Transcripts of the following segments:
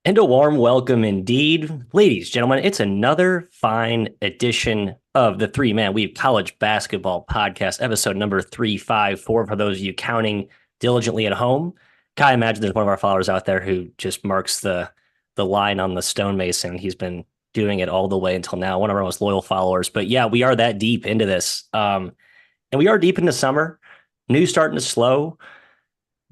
And a warm welcome indeed. Ladies, gentlemen, it's another fine edition of the Three Man Weave College Basketball Podcast, episode number 354. For those of you counting diligently at home, I imagine there's one of our followers out there who just marks the line on the stonemason. He's been doing it all the way until now, one of our most loyal followers. But yeah, we are that deep into this. And we are deep into summer. News starting to slow.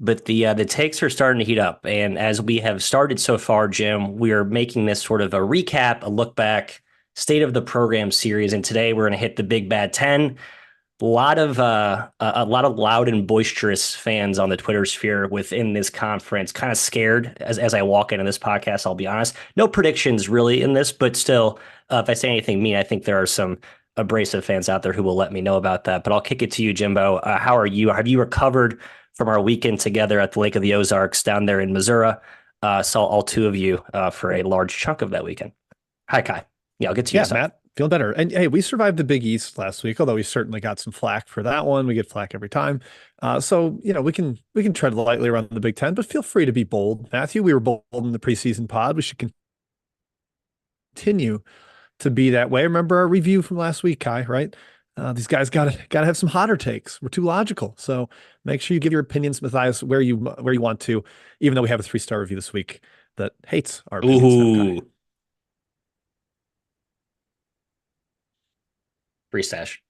But the takes are starting to heat up. And as we have started so far, Jim, we are making this sort of a recap, a look back, state of the program series. And today we're going to hit the Big Bad 10. A lot of loud and boisterous fans on the Twitter sphere within this conference, kind of scared as I walk into this podcast, I'll be honest. No predictions really in this, but still, if I say anything mean, I think there are some abrasive fans out there who will let me know about that. But I'll kick it to you, Jimbo. How are you? Have you recovered from our weekend together at the Lake of the Ozarks down there in Missouri? Saw all two of you for a large chunk of that weekend. Hi, Kai. Yeah, I'll get to you. Yeah, Matt, feel better. And hey, we survived the Big East last week, although we certainly got some flack for that one. We get flack every time. So we can tread lightly around the Big Ten, but feel free to be bold. Matthew, we were bold in the preseason pod. We should continue to be that way. Remember our review from last week, Kai, right? These guys gotta have some hotter takes. We're too logical. So make sure you give your opinions, Matthias, where you want to, even though we have a 3-star review this week that hates our opinions now, Kai. Ooh, free stash.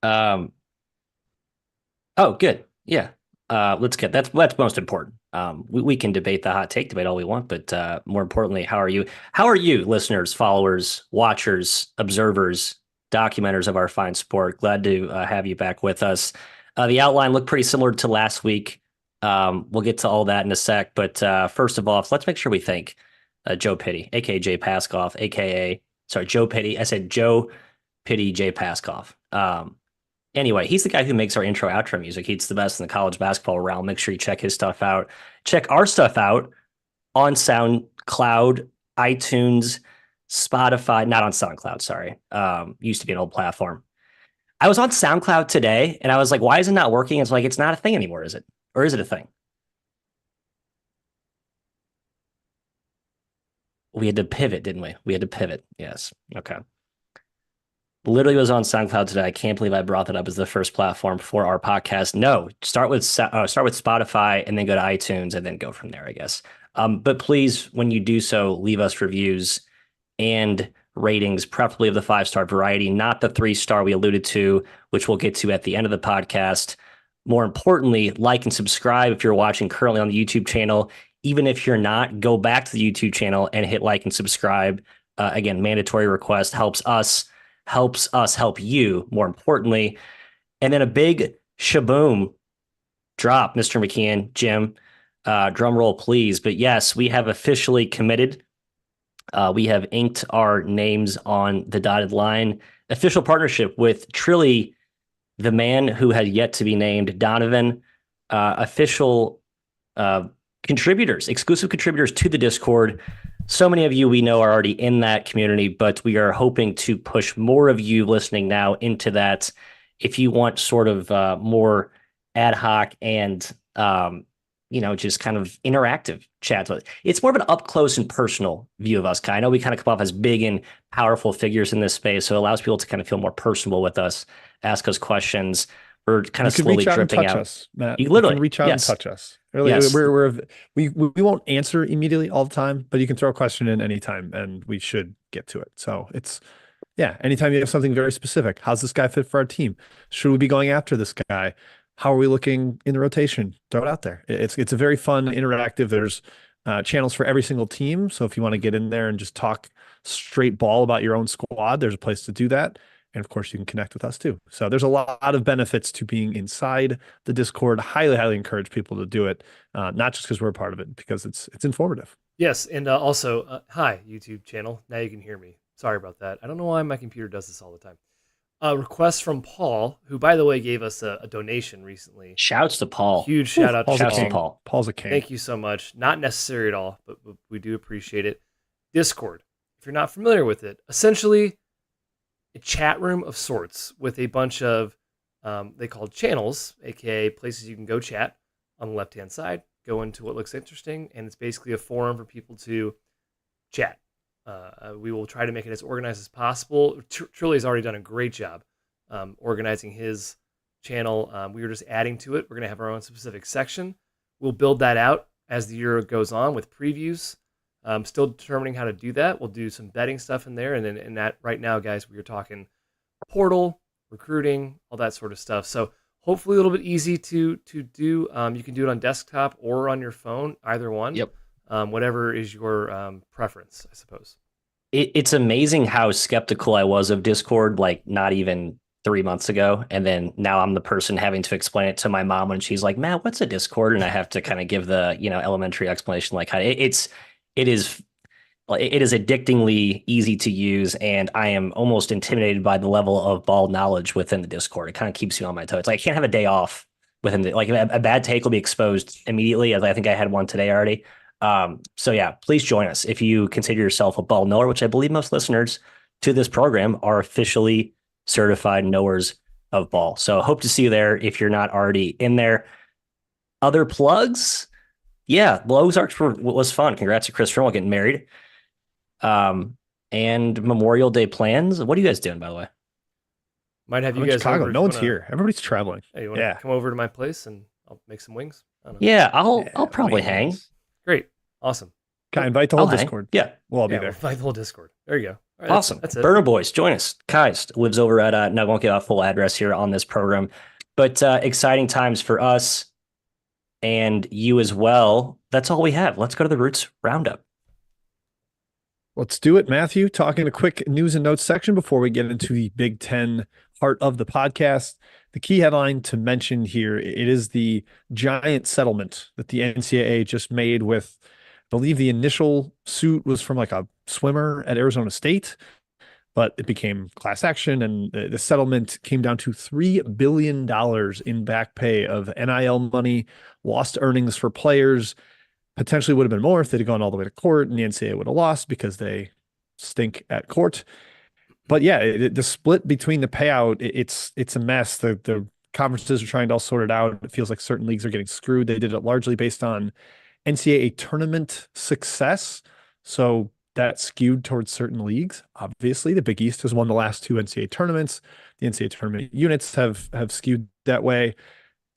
Um, oh, good. Yeah. Let's get that's most important. We can debate the hot take debate all we want, but more importantly, how are you? How are you, listeners, followers, watchers, observers, documenters of our fine sport? Glad to have you back with us. The outline looked pretty similar to last week. We'll get to all that in a sec, but first of all, let's make sure we thank Joe Pitty, aka Jay Paskoff, aka Joe Pitty. I said Joe Pitty Jay Paskoff. Anyway, he's the guy who makes our intro outro music. He's the best in the college basketball realm. Make sure you check his stuff out. Check our stuff out on SoundCloud, iTunes, Spotify, not on SoundCloud, sorry. Used to be an old platform. I was on SoundCloud today and I was like, why is it not working? It's like, it's not a thing anymore, is it? Or is it a thing? We had to pivot, didn't we? We had to pivot. Yes. Okay. Literally was on SoundCloud today. I can't believe I brought that up as the first platform for our podcast. No, start with Spotify and then go to iTunes and then go from there, I guess. But please, when you do so, leave us reviews and ratings, preferably of the 5-star variety, not the 3-star we alluded to, which we'll get to at the end of the podcast. More importantly, like and subscribe if you're watching currently on the YouTube channel. Even if you're not, go back to the YouTube channel and hit like and subscribe. Again, mandatory request helps us help you, more importantly. And then a big shaboom drop, Mr. McKeon, Jim, drum roll, please. But yes, we have officially committed. We have inked our names on the dotted line. Official partnership with Trilly, the man who had yet to be named, Donovan. Official contributors, exclusive contributors to the Discord. So many of you we know are already in that community, but we are hoping to push more of you listening now into that. If you want sort of more ad hoc and just kind of interactive chats, it's more of an up close and personal view of us. I know we kind of come off as big and powerful figures in this space, so it allows people to kind of feel more personal with us, ask us questions. We're kind of slowly dripping out. Us, Matt. You literally can reach out yes. and touch us. Really, yes. we won't answer immediately all the time, but you can throw a question in anytime, and we should get to it. So anytime you have something very specific. How's this guy fit for our team? Should we be going after this guy? How are we looking in the rotation? Throw it out there. It's a very fun, interactive. There's channels for every single team. So if you want to get in there and just talk straight ball about your own squad, there's a place to do that. And of course, you can connect with us too. So there's a lot of benefits to being inside the Discord. Highly encourage people to do it, not just because we're a part of it, because it's informative. Yes, and also, hi, YouTube channel. Now you can hear me. Sorry about that. I don't know why my computer does this all the time. A request from Paul, who, by the way, gave us a donation recently. Shouts to Paul. Huge shout out to Paul. Paul's a king. Thank you so much. Not necessary at all, but we do appreciate it. Discord, if you're not familiar with it, essentially, a chat room of sorts with a bunch of they call channels, aka places you can go chat on the left hand side. Go into what looks interesting, and it's basically a forum for people to chat. We will try to make it as organized as possible. Truly has already done a great job organizing his channel. We were just adding to it. We're going to have our own specific section. We'll build that out as the year goes on with previews. Still determining how to do that. We'll do some betting stuff in there. And then in that right now, guys, we are talking portal, recruiting, all that sort of stuff. So hopefully a little bit easy to do. You can do it on desktop or on your phone, either one. Yep. Whatever is your preference, I suppose. It's amazing how skeptical I was of Discord, like not even 3 months ago. And then now I'm the person having to explain it to my mom when she's like, Matt, what's a Discord? And I have to kind of give the, elementary explanation, like how it is addictingly easy to use. And I am almost intimidated by the level of ball knowledge within the Discord. It kind of keeps you on my toes. It's like I can't have a day off within like a bad take will be exposed immediately, as I think I had one today already. So yeah, please join us if you consider yourself a ball knower, which I believe most listeners to this program are officially certified knowers of ball. So hope to see you there if you're not already in there. Other plugs? Yeah, the Ozarks was fun. Congrats to Chris Trimble getting married. And Memorial Day plans. What are you guys doing, by the way? Might have I'm you in guys Chicago. over. No one's here. Everybody's traveling. Hey, you want to come over to my place and I'll make some wings? I don't know. Yeah, I'll probably hang. Great. Awesome. Can I invite the whole I'll hang. Discord? Yeah. We'll all be Yeah, there. we'll invite the whole Discord. There you go. All right, Awesome. That's it. Burner Boys, join us. Kai lives over at, no, I won't give a full address here on this program, but exciting times for us and you as well. That's all we have. Let's go to the Roots Roundup. Let's do it, Matthew. Talking a quick news and notes section before we get into the Big Ten part of the podcast. The key headline to mention here, it is the giant settlement that the NCAA just made with, I believe the initial suit was from like a swimmer at Arizona State, but it became class action, and the settlement came down to $3 billion in back pay of NIL money, lost earnings for players. Potentially would have been more if they'd gone all the way to court, and the NCAA would have lost because they stink at court. But yeah, the split between the payout, it's a mess. The conferences are trying to all sort it out. It feels like certain leagues are getting screwed. They did it largely based on NCAA tournament success. So that skewed towards certain leagues. Obviously, the Big East has won the last two NCAA tournaments. The NCAA tournament units have skewed that way.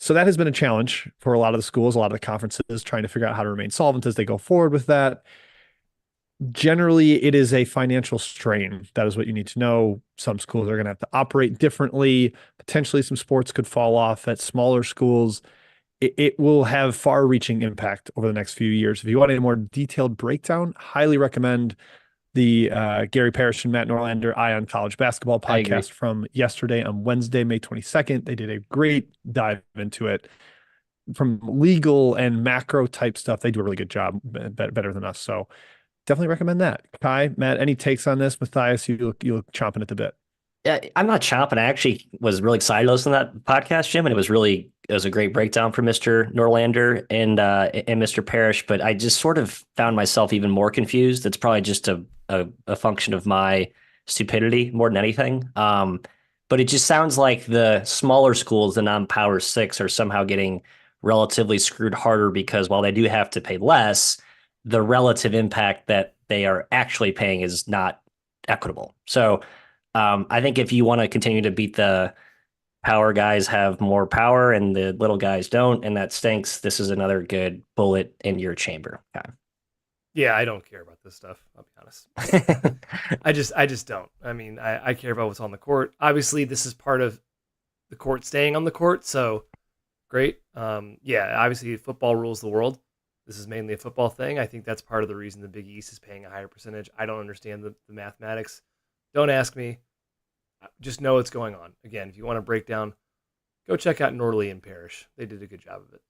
So that has been a challenge for a lot of the schools, a lot of the conferences trying to figure out how to remain solvent as they go forward with that. Generally, it is a financial strain. That is what you need to know. Some schools are going to have to operate differently. Potentially some sports could fall off at smaller schools. It will have far-reaching impact over the next few years. If you want a more detailed breakdown, highly recommend the Gary Parrish and Matt Norlander Eye on College Basketball podcast from yesterday on Wednesday, May 22nd. They did a great dive into it. From legal and macro type stuff, they do a really good job, better than us. So definitely recommend that. Kai, Matt, any takes on this? Matthias, you look chomping at the bit. Yeah, I'm not chomping. I actually was really excited to listen to that podcast, Jim, and it was a great breakdown for Mr. Norlander and Mr. Parrish. But I just sort of found myself even more confused. It's probably just a function of my stupidity more than anything. But it just sounds like the smaller schools, the non-Power Six, are somehow getting relatively screwed harder because while they do have to pay less, the relative impact that they are actually paying is not equitable. So I think if you want to continue to beat the power guys have more power and the little guys don't, and that stinks, this is another good bullet in your chamber. Okay. Yeah, I don't care about this stuff. I'll be honest. I just don't. I mean, I care about what's on the court. Obviously, this is part of the court staying on the court, so great. Yeah, obviously, football rules the world. This is mainly a football thing. I think that's part of the reason the Big East is paying a higher percentage. I don't understand the mathematics. Don't ask me. Just know what's going on. Again, if you want to break down, go check out Norley and Parrish. They did a good job of it.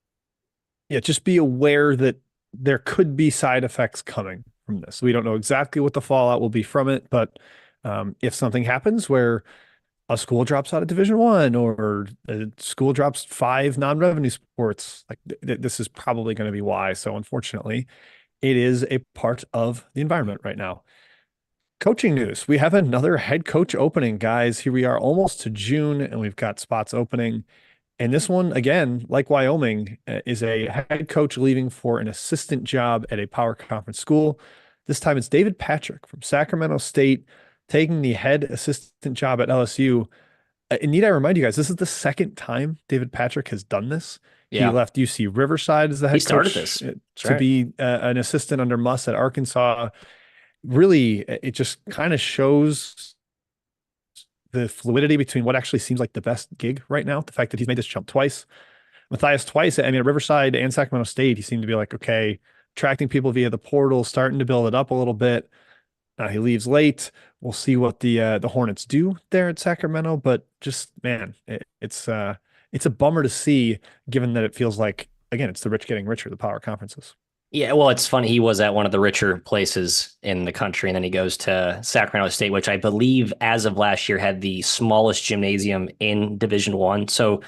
Yeah, just be aware that there could be side effects coming from this. We don't know exactly what the fallout will be from it, but if something happens where a school drops out of Division I or a school drops 5 non-revenue sports, like this is probably going to be why. So unfortunately, it is a part of the environment right now. Coaching news. We have another head coach opening, guys. Here we are almost to June, and we've got spots opening. And this one, again, like Wyoming, is a head coach leaving for an assistant job at a power conference school. This time it's David Patrick from Sacramento State taking the head assistant job at LSU. And need I remind you guys, this is the second time David Patrick has done this. He Yeah. left UC Riverside as the He head started coach this. to right. be an assistant under Muss at Arkansas. Really, it just kind of shows the fluidity between what actually seems like the best gig right now. The fact that he's made this jump twice. Matthias twice. I mean, at Riverside and Sacramento State, he seemed to be like, okay, attracting people via the portal, starting to build it up a little bit. He leaves late. We'll see what the Hornets do there at Sacramento. But just man, it's a bummer to see, given that it feels like, again, it's the rich getting richer, the power conferences. Yeah, well, it's funny. He was at one of the richer places in the country, and then he goes to Sacramento State, which I believe, as of last year, had the smallest gymnasium in Division One. So,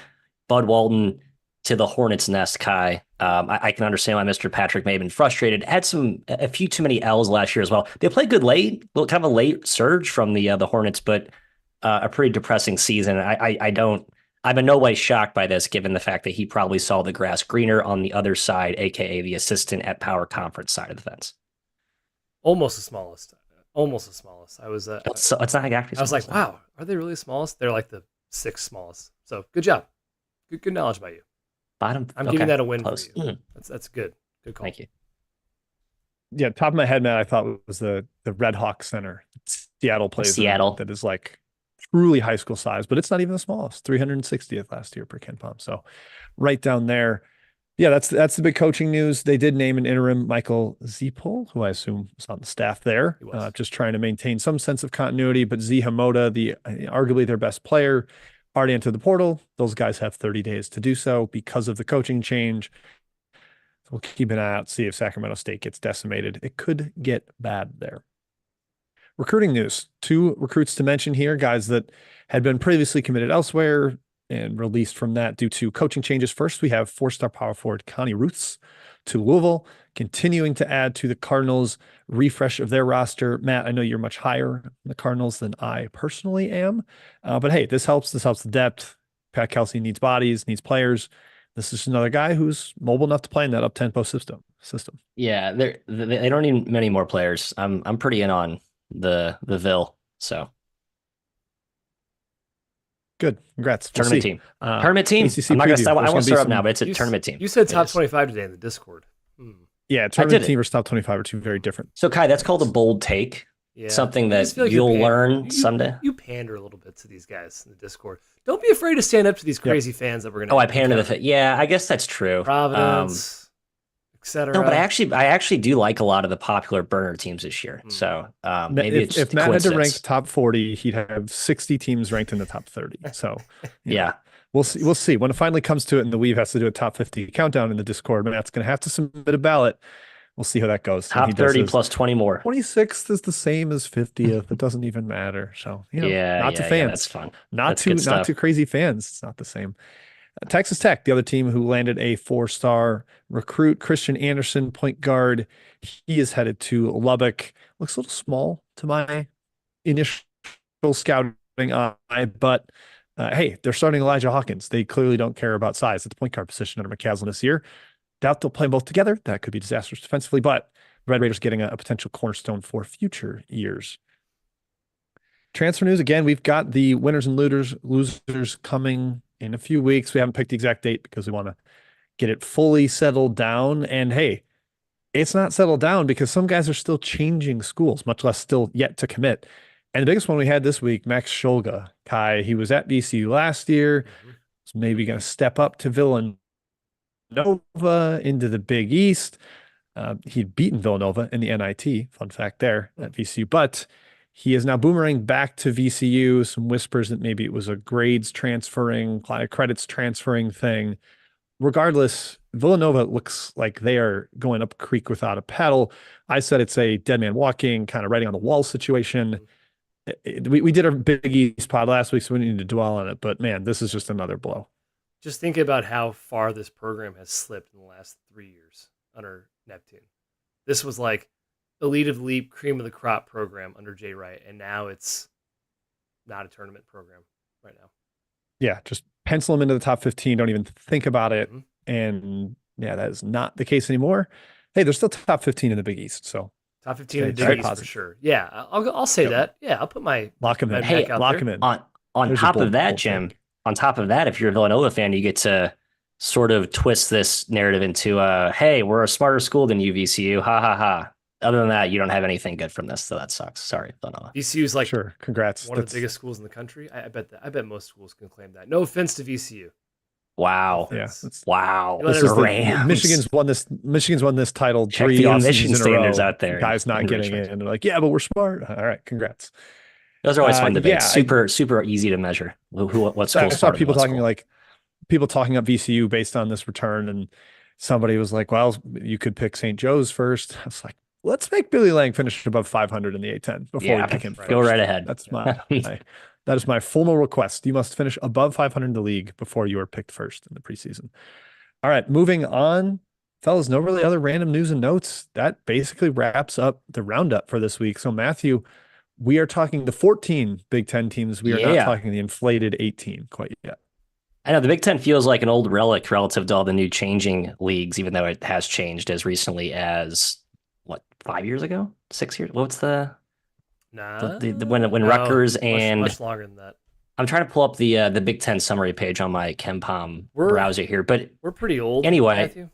Bud Walton to the Hornets' nest, Kai. I can understand why Mr. Patrick may have been frustrated. Had a few too many L's last year as well. They played good late, kind of a late surge from the Hornets, but a pretty depressing season. I'm in no way shocked by this, given the fact that he probably saw the grass greener on the other side, aka the assistant at power conference side of the fence. Almost the smallest. Almost the smallest. I was. It's not exactly. I was like, wow, are they really the smallest? They're like the sixth smallest. So good job. Good knowledge by you. Bottom. I'm giving that a win Close. for you. That's good. Good call. Thank you. Yeah, top of my head, man, I thought was the Red Hawk Center. Seattle plays Seattle. that is like truly high school size, but it's not even the smallest. 360th last year per Ken Palm. So right down there. Yeah, that's the big coaching news. They did name an interim, Michael Ziepel, who I assume is on the staff there, just trying to maintain some sense of continuity. But Z Hamoda, arguably their best player, already entered the portal. Those guys have 30 days to do so because of the coaching change. So we'll keep an eye out, see if Sacramento State gets decimated. It could get bad there. Recruiting news. 2 recruits to mention here, guys that had been previously committed elsewhere and released from that due to coaching changes. First, we have 4-star power forward Connie Ruths to Louisville, continuing to add to the Cardinals' refresh of their roster. Matt, I know you're much higher on the Cardinals than I personally am, but hey, this helps. This helps the depth. Pat Kelsey needs bodies, needs players. This is another guy who's mobile enough to play in that up-tempo system. Yeah, they don't need many more players. I'm pretty in on the Ville. So good. Congrats. Tournament team. Tournament team. ACC I'm not preview. I won't start up now, but it's a You tournament team. You said top 25 today in the Discord. Yeah, tournament team versus top 25 are two very different. So Kai, that's called a bold take. Yeah. Something I just that feel like you'll learn someday. You pander a little bit to these guys in the Discord. Don't be afraid to stand up to these crazy fans that we're going to. Oh, I pander to the yeah, I guess that's true. Providence, etc. No, but I actually do like a lot of the popular burner teams this year. So maybe if Matt had to rank top 40, he'd have 60 teams ranked in the top 30. So yeah. We'll see. When it finally comes to it and the Weave has to do a top 50 countdown in the Discord, Matt's going to have to submit a ballot. We'll see how that goes. Top 30 plus 20 more. 26th is the same as 50th. It doesn't even matter. So, not to fans. Yeah, that's fun. Not to crazy fans. It's not the same. Texas Tech, the other team who landed a 4-star recruit, Christian Anderson, point guard. He is headed to Lubbock. Looks a little small to my initial scouting eye, but hey, they're starting Elijah Hawkins. They clearly don't care about size at the point guard position under McCaslin this year. Doubt they'll play both together. That could be disastrous defensively, but Red Raiders getting a potential cornerstone for future years. Transfer news. Again, we've got the winners and losers coming in a few weeks. We haven't picked the exact date because we want to get it fully settled down. And hey, it's not settled down because some guys are still changing schools, much less still yet to commit. And the biggest one we had this week, Max Scholga. Kai, he was at VCU last year. Was maybe going to step up to Villanova into the Big East. He'd beaten Villanova in the NIT. Fun fact there at VCU. But he is now boomerang back to VCU. Some whispers that maybe it was a grades transferring, credits transferring thing. Regardless, Villanova looks like they are going up creek without a paddle. I said it's a dead man walking, kind of writing on the wall situation. We did a Big East pod last week, so we need to dwell on it. But man, this is just another blow. Just think about how far this program has slipped in the last 3 years under Neptune. This was like elite of the elite, cream of the crop program under Jay Wright, and now it's not a tournament program right now. Yeah, just pencil them into the top 15. Don't even think about it. Mhm. And yeah, that is not the case anymore. Hey, there's still top 15 in the Big East. So Top 15 in the Stay Big East positive. for sure. Yeah, I'll say Yep. that. Yeah, I'll put my Lock 'em in. my Hey, back out lock there. them in. on There's a top of bold- that, bold Jim, take. on top of that, if you're a Villanova fan, you get to sort of twist this narrative into, hey, we're a smarter school than UVCU. Ha ha ha. Other than that, you don't have anything good from this, so that sucks. Sorry, Villanova. VCU is like Sure. Congrats. one of the biggest schools in the country. I bet that. I bet most schools can claim that. No offense to VCU. Wow. Yeah. Offense. Wow. You let This it is Rams. Michigan's won this title Check 3 the off admission seasons in a standards row. out there Guys not in getting Richmond. in. They're like, yeah, but we're smart. All right. Congrats. Those are always fun debates. yeah, Super easy to measure. What I school saw started people what talking school. people talking up VCU based on this return, and somebody was like, "Well, you could pick St. Joe's first." I was like, "Let's make Billy Lang finish above 500 in the A10 before we Yeah, pick him right. go first." right ahead. That's that is my formal request. You must finish above 500 in the league before you are picked first in the preseason. All right, moving on, fellas. No really other random news and notes. That basically wraps up the roundup for this week. So Matthew, we are talking the 14 Big Ten teams. We are not Yeah. talking the inflated 18 quite yet. I know the Big Ten feels like an old relic relative to all the new changing leagues, even though it has changed as recently as what, 5 years ago, 6 years. What's Nah. when no, Rutgers and much longer than that. I'm trying to pull up the Big Ten summary page on my KenPom We're- browser here, but We're pretty old. Anyway. Matthew.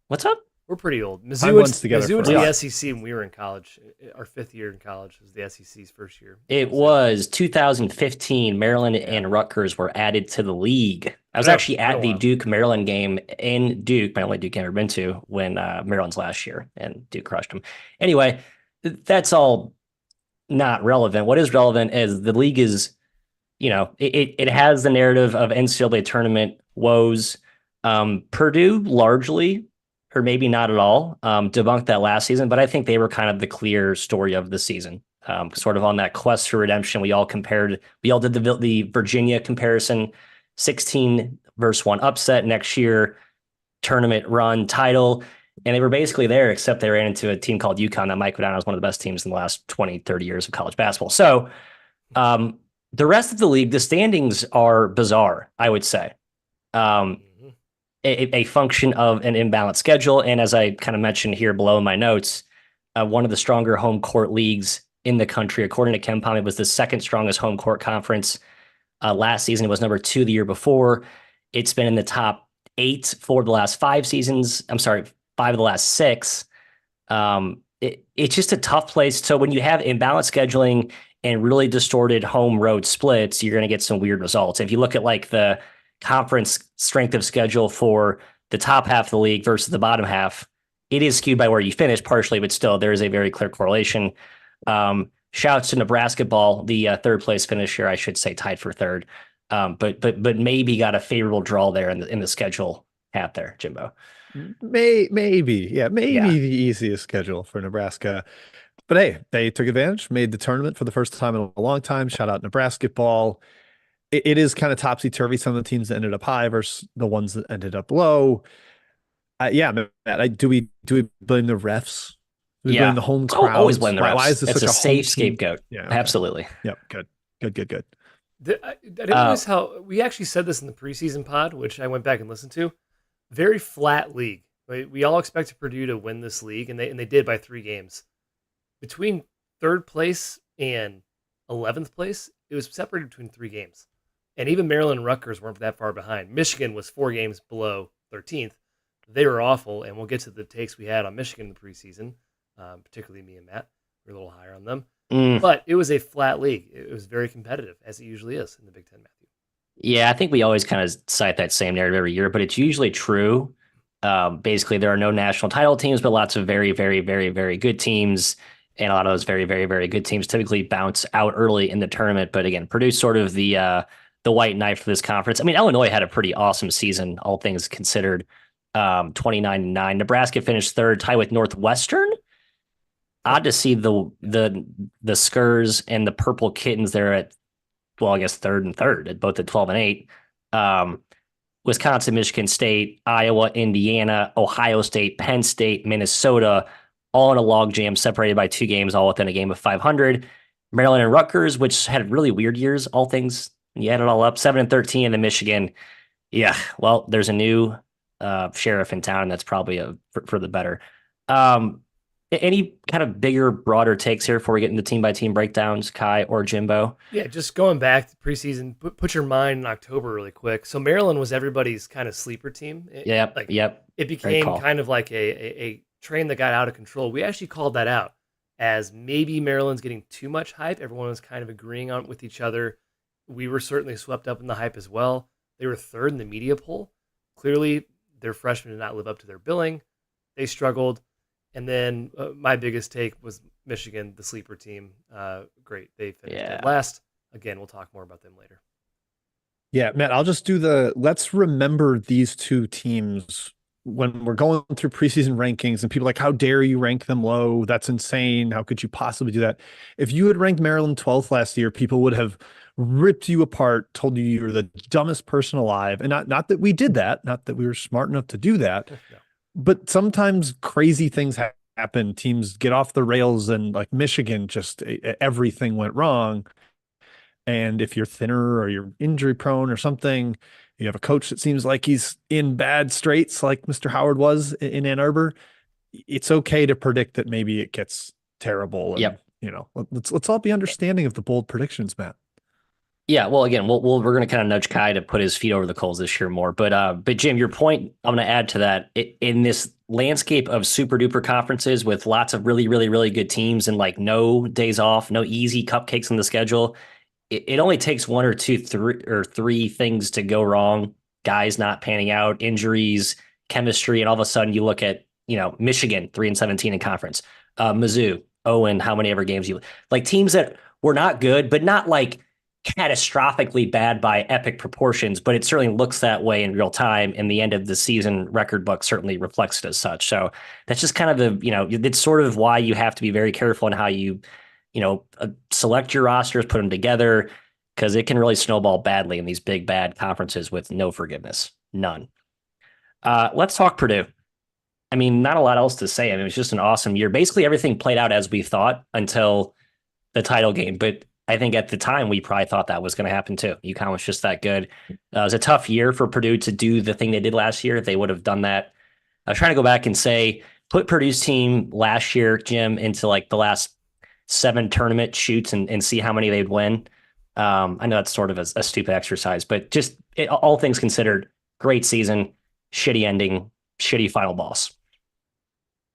what's up? We're pretty old. Time Mizzou runs together Mizzou went for to the us. SEC when we were in college. Our 5th year in college was the SEC's first year. It So, was 2015. Maryland Yeah. and Rutgers were added to the league. I was know, actually it's been at a the while. Duke Maryland game in Duke, my only Duke game I've ever been to, when Maryland's last year, and Duke crushed them. Anyway, that's all not relevant. What is relevant is the league is, it has the narrative of NCAA tournament woes. Purdue largely, or maybe not at all, debunked that last season, but I think they were kind of the clear story of the season. Sort of on that quest for redemption. We all did the Virginia comparison, 16 versus 1 upset next year, tournament run title. And they were basically there, except they ran into a team called UConn that might go down as one of the best teams in the last 20, 30 years of college basketball. So the rest of the league, the standings are bizarre, I would say. Mhm. A function of an imbalanced schedule. And as I kind of mentioned here below in my notes, one of the stronger home court leagues in the country. According to KenPom, it was the second strongest home court conference last season. It was number 2 the year before. It's been in the top 8 for the last 5 seasons. I'm sorry, 5 of the last 6. It's just a tough place. So when you have imbalanced scheduling and really distorted home road splits, you're going to get some weird results. If you look at like the conference strength of schedule for the top half of the league versus the bottom half, it is skewed by where you finish partially, but still there is a very clear correlation. Shouts to Nebraska ball, the third place finisher, I should say, tied for third, but maybe got a favorable draw there in the schedule hat there, Jimbo. Maybe Yeah. the easiest schedule for Nebraska. But hey, they took advantage, made the tournament for the first time in a long time. Shout out Nebraska ball. It is kind of topsy-turvy. Some of the teams that ended up high versus the ones that ended up low. Yeah, Matt, do we blame the refs? Do we blame the home crowd? Always blame the refs. Why is this it's such a a safe home team? scapegoat. Yeah, okay. Absolutely. Yep, good. I didn't realize how we actually said this in the preseason pod, which I went back and listened to. Very flat league. We all expected Purdue to win this league, and they did by 3 games. Between 3rd place and 11th place, it was separated between 3 games. And even Maryland and Rutgers weren't that far behind. Michigan was 4 games below 13th. They were awful, and we'll get to the takes we had on Michigan in the preseason, particularly me and Matt. We're a little higher on them. But it was a flat league. It was very competitive, as it usually is in the Big Ten, Matthew. Yeah, I think we always kind of cite that same narrative every year, but it's usually true. Basically, there are no national title teams, but lots of very, very, very, very good teams. And a lot of those very, very, very good teams typically bounce out early in the tournament. But again, Purdue's sort of the white knight for this conference. I mean, Illinois had a pretty awesome season, all things considered. 29-9. Nebraska finished 3rd, tied with Northwestern. Odd to see the Skurs and the Purple Kittens there at, well, I guess 3rd and 3rd, at both at 12 and 8. Wisconsin, Michigan State, Iowa, Indiana, Ohio State, Penn State, Minnesota, all in a log jam, separated by 2 games, all within a game of 500. Maryland and Rutgers, which had really weird years, all things, you add it all up, 7-13, and then Michigan. Yeah, well, there's a new sheriff in town, and that's probably for the better. Any kind of bigger, broader takes here before we get into team by team breakdowns, Kai or Jimbo? Yeah, just going back to preseason, put your mind in October really quick. So Maryland was everybody's kind of sleeper team. Yep. It became kind of like a train that got out of control. We actually called that out as maybe Maryland's getting too much hype. Everyone was kind of agreeing on with each other. We were certainly swept up in the hype as well. They were third in the media poll. Clearly, their freshmen did not live up to their billing. They struggled. And then my biggest take was Michigan, the sleeper team. Great. They finished dead last. Again, we'll talk more about them later. Yeah, Matt, I'll just do let's remember these two teams when we're going through preseason rankings and people are like, how dare you rank them low? That's insane. How could you possibly do that? If you had ranked Maryland 12th last year, people would have ripped you apart, told you you're the dumbest person alive. And not that we did that, not that we were smart enough to do that. No. But sometimes crazy things happen. Teams get off the rails, and like Michigan, just everything went wrong. And if you're thinner or you're injury prone or something, you have a coach that seems like he's in bad straits, like Mr. Howard was in Ann Arbor. It's okay to predict that maybe it gets terrible. And, let's all be understanding of the bold predictions, Matt. Yeah, well, again, we're going to kind of nudge Kai to put his feet over the coals this year more. But Jim, your point, I'm going to add to that. In this landscape of super duper conferences with lots of really, really, really good teams and like no days off, no easy cupcakes on the schedule, it only takes 1 or 2, 3 or 3 things to go wrong. Guys not panning out, injuries, chemistry, and all of a sudden you look at Michigan 3-17 in conference, Mizzou, and how many ever games like teams that were not good, but not like catastrophically bad by epic proportions, but it certainly looks that way in real time. And the end of the season record book certainly reflects it as such. So that's just kind of it's sort of why you have to be very careful in how you, select your rosters, put them together, because it can really snowball badly in these big, bad conferences with no forgiveness. None. Let's talk Purdue. I mean, not a lot else to say. I mean, it was just an awesome year. Basically, everything played out as we thought until the title game. But I think at the time, we probably thought that was going to happen too. UConn was just that good. It was a tough year for Purdue to do the thing they did last year. If they would have done that, I was trying to go back and say, put Purdue's team last year, Jim, into like the last 7 tournament shoots and see how many they'd win. I know that's sort of a stupid exercise, but just all things considered, great season, shitty ending, shitty final boss.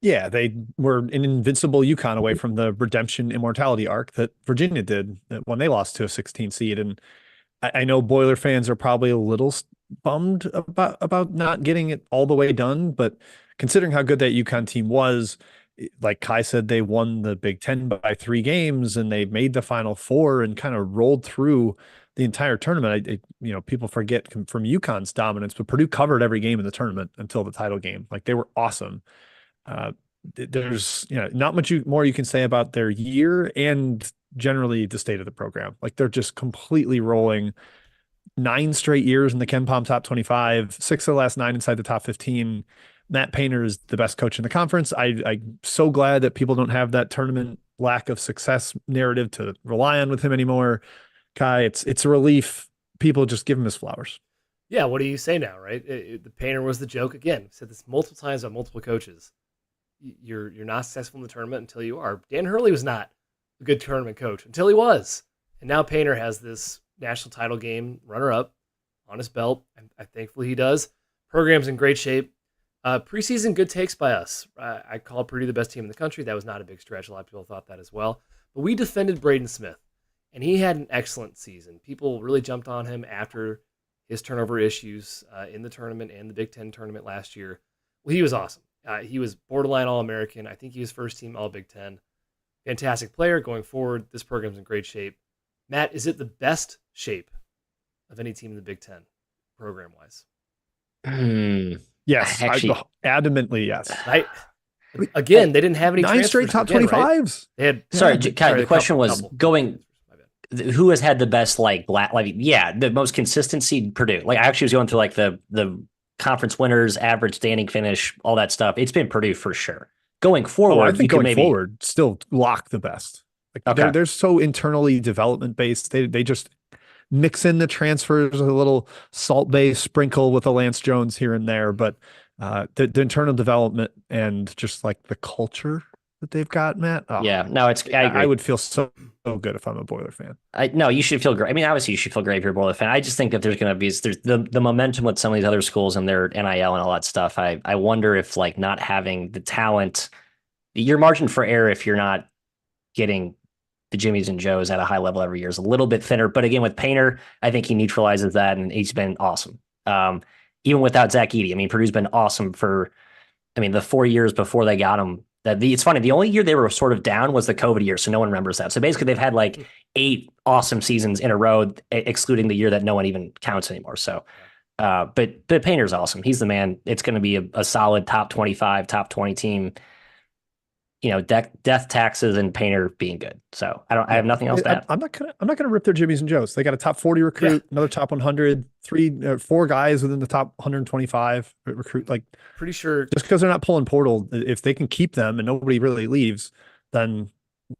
Yeah, they were an invincible UConn away from the redemption immortality arc that Virginia did when they lost to a 16 seed. And I know Boiler fans are probably a little bummed about not getting it all the way done, but considering how good that UConn team was, like Kai said, they won the Big Ten by 3 games and they made the Final Four and kind of rolled through the entire tournament. People forget from UConn's dominance, but Purdue covered every game in the tournament until the title game. Like they were awesome. There's not much more you can say about their year and generally the state of the program. Like they're just completely rolling. 9 straight years in the KenPom top 25, 6 of the last 9 inside the top 15. Matt Painter is the best coach in the conference. I'm so glad that people don't have that tournament lack of success narrative to rely on with him anymore. Kai, it's a relief. People just give him his flowers. Yeah, what do you say now, right? The Painter was the joke again. Said this multiple times by multiple coaches. You're not successful in the tournament until you are. Dan Hurley was not a good tournament coach until he was. And now Painter has this national title game runner-up on his belt. And thankfully he does. Program's in great shape. Preseason good takes by us. I called Purdue the best team in the country. That was not a big stretch. A lot of people thought that as well. But we defended Braden Smith, and he had an excellent season. People really jumped on him after his turnover issues in the tournament and the Big Ten tournament last year. Well, he was awesome. He was borderline All-American. I think he was first team All-Big Ten. Fantastic player going forward. This program's in great shape. Matt, is it the best shape of any team in the Big Ten program-wise? Yes, actually, adamantly yes. Right. Again, they didn't have any 9 straight top 25s. Right? They had, sorry, the question was going. Who has had the best the most consistency? Purdue. Like I actually was going through like the conference winners, average standing finish, all that stuff. It's been Purdue for sure. Going Oh, I forward, you think could going maybe forward, still lock the best. Like okay. they're so internally development based. They just mix in the transfers, a little Salt Bay sprinkle with a Lance Jones here and there, but the internal development and just like the culture that they've got, Matt. Oh, Yeah, no, I I agree. would feel so good if I'm a Boiler fan. No, you should feel great. I mean, obviously, you should feel great if you're a Boiler fan. I just think that there's going to be there's the momentum with some of these other schools and their NIL and all that stuff. I wonder if like not having the talent, your margin for error if you're not getting the Jimmies and Joes at a high level every year is a little bit thinner. But again, with Painter, I think he neutralizes that, and he's been awesome. Even without Zach Edey, I mean, Purdue's been awesome for. I mean, the 4 years before they got him. It's funny. The only year they were sort of down was the COVID year, so no one remembers that. So basically, they've had like 8 awesome seasons in a row, excluding the year that no one even counts anymore. So, but Painter's awesome. He's the man. It's going to be a solid top 25, top 20 team. Death taxes and Painter being good. So I have nothing else to add. I'm not gonna rip their Jimmies and Joes. They got a top 40 recruit, another top 100, 4 guys within the top 125 recruit. Like Pretty sure just because they're not pulling portal, if they can keep them and nobody really leaves, then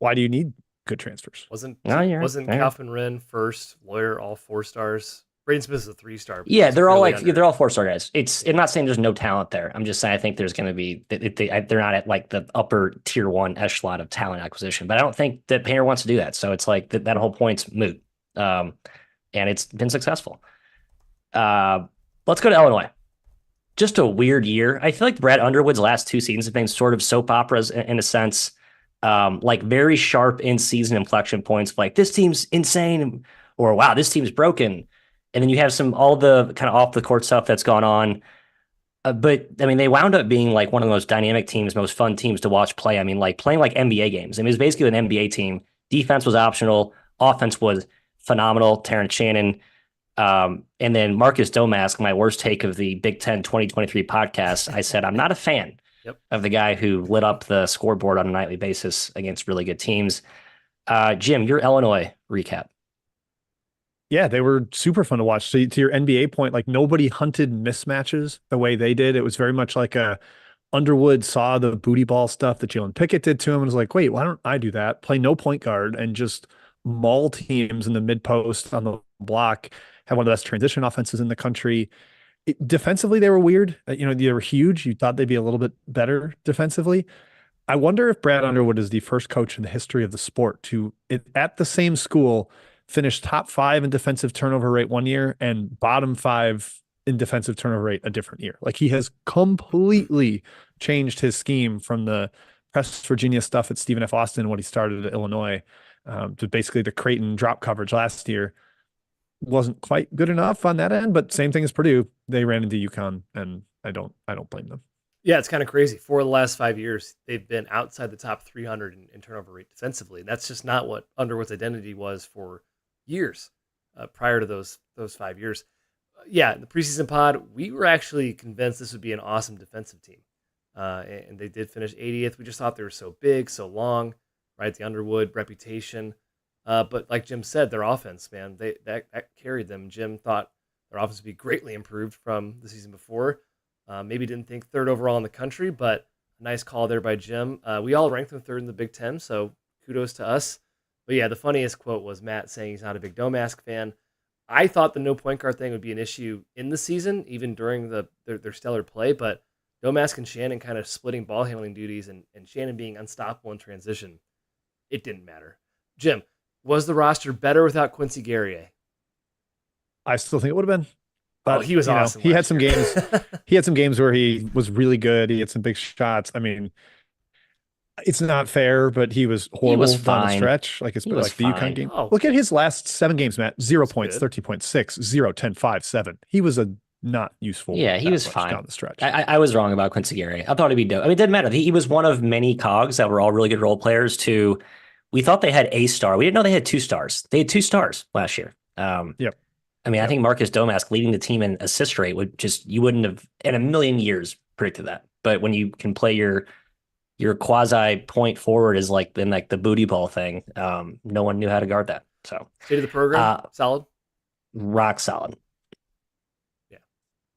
why do you need good transfers? wasn't You're right. Calvin Wren first, Lawyer all 4 stars. Braden Smith is a 3-star. Yeah, they're all they're all 4-star guys. I'm not saying there's no talent there. I'm just saying I think there's going to be they're not at like the upper tier 1 echelon of talent acquisition. But I don't think that Painter wants to do that. So it's like that whole point's moot. And it's been successful. Let's go to Illinois. Just a weird year. I feel like Brad Underwood's last 2 seasons have been sort of soap operas in a sense. Like very sharp in-season inflection points. Like this team's insane, or wow, this team's broken. And then you have all the kind of off the court stuff that's gone on. But I mean, they wound up being like one of the most dynamic teams, most fun teams to watch play. I mean, like playing like NBA games. I mean, it was basically an NBA team. Defense was optional. Offense was phenomenal. Terrence Shannon. And then Marcus Domask, my worst take of the Big Ten 2023 podcast, I said, I'm not a fan of the guy who lit up the scoreboard on a nightly basis against really good teams. Jim, your Illinois recap. Yeah, they were super fun to watch. So to your NBA point, like nobody hunted mismatches the way they did. It was very much like Underwood saw the booty ball stuff that Jalen Pickett did to him and was like, wait, why don't I do that? Play no point guard and just maul teams in the mid post on the block. Have one of the best transition offenses in the country. Defensively, they were weird. They were huge. You thought they'd be a little bit better defensively. I wonder if Brad Underwood is the first coach in the history of the sport to, at the same school, finished top 5 in defensive turnover rate one year and bottom 5 in defensive turnover rate a different year. Like he has completely changed his scheme from the West Virginia stuff at Stephen F. Austin when he started at Illinois to basically the Creighton drop coverage last year. Wasn't quite good enough on that end, but same thing as Purdue. They ran into UConn, and I don't blame them. Yeah, it's kind of crazy. For the last 5 years, they've been outside the top 300 in turnover rate defensively. That's just not what Underwood's identity was for years prior to those 5 years. Yeah, the preseason pod, we were actually convinced this would be an awesome defensive team. And they did finish 80th. We just thought they were so big, so long, right? The Underwood reputation. But like Jim said, their offense, man, that carried them. Jim thought their offense would be greatly improved from the season before. Maybe didn't think 3rd overall in the country, but a nice call there by Jim. We all ranked them 3rd in the Big Ten, so kudos to us. But yeah, the funniest quote was Matt saying he's not a big Domask fan. I thought the no point guard thing would be an issue in the season, even during their stellar play, but Domask and Shannon kind of splitting ball handling duties and Shannon being unstoppable in transition, it didn't matter. Jim, was the roster better without Quincy Guerrier? I still think it would have been. But, he was awesome. He had some games. He had some games where he was really good. He had some big shots. I mean, it's not fair, but he was horrible down the stretch. Like it's like the UConn game. Oh. Look at his last 7 games, Matt. 0 points, 13.6, 0, 10, 5, 7. He was a not useful. Yeah, he was fine down the stretch. I was wrong about Quincy Guerrier. I thought he'd be dope. I mean, it didn't matter. He was one of many cogs that were all really good role players. We thought they had a star. We didn't know they had 2 stars. They had 2 stars last year. Yep. I mean, I think Marcus Domask leading the team in assist rate you wouldn't have in a million years predicted that. But when you can play your quasi point forward is like the booty ball thing, no one knew how to guard that. So state of the program, solid, rock solid. Yeah,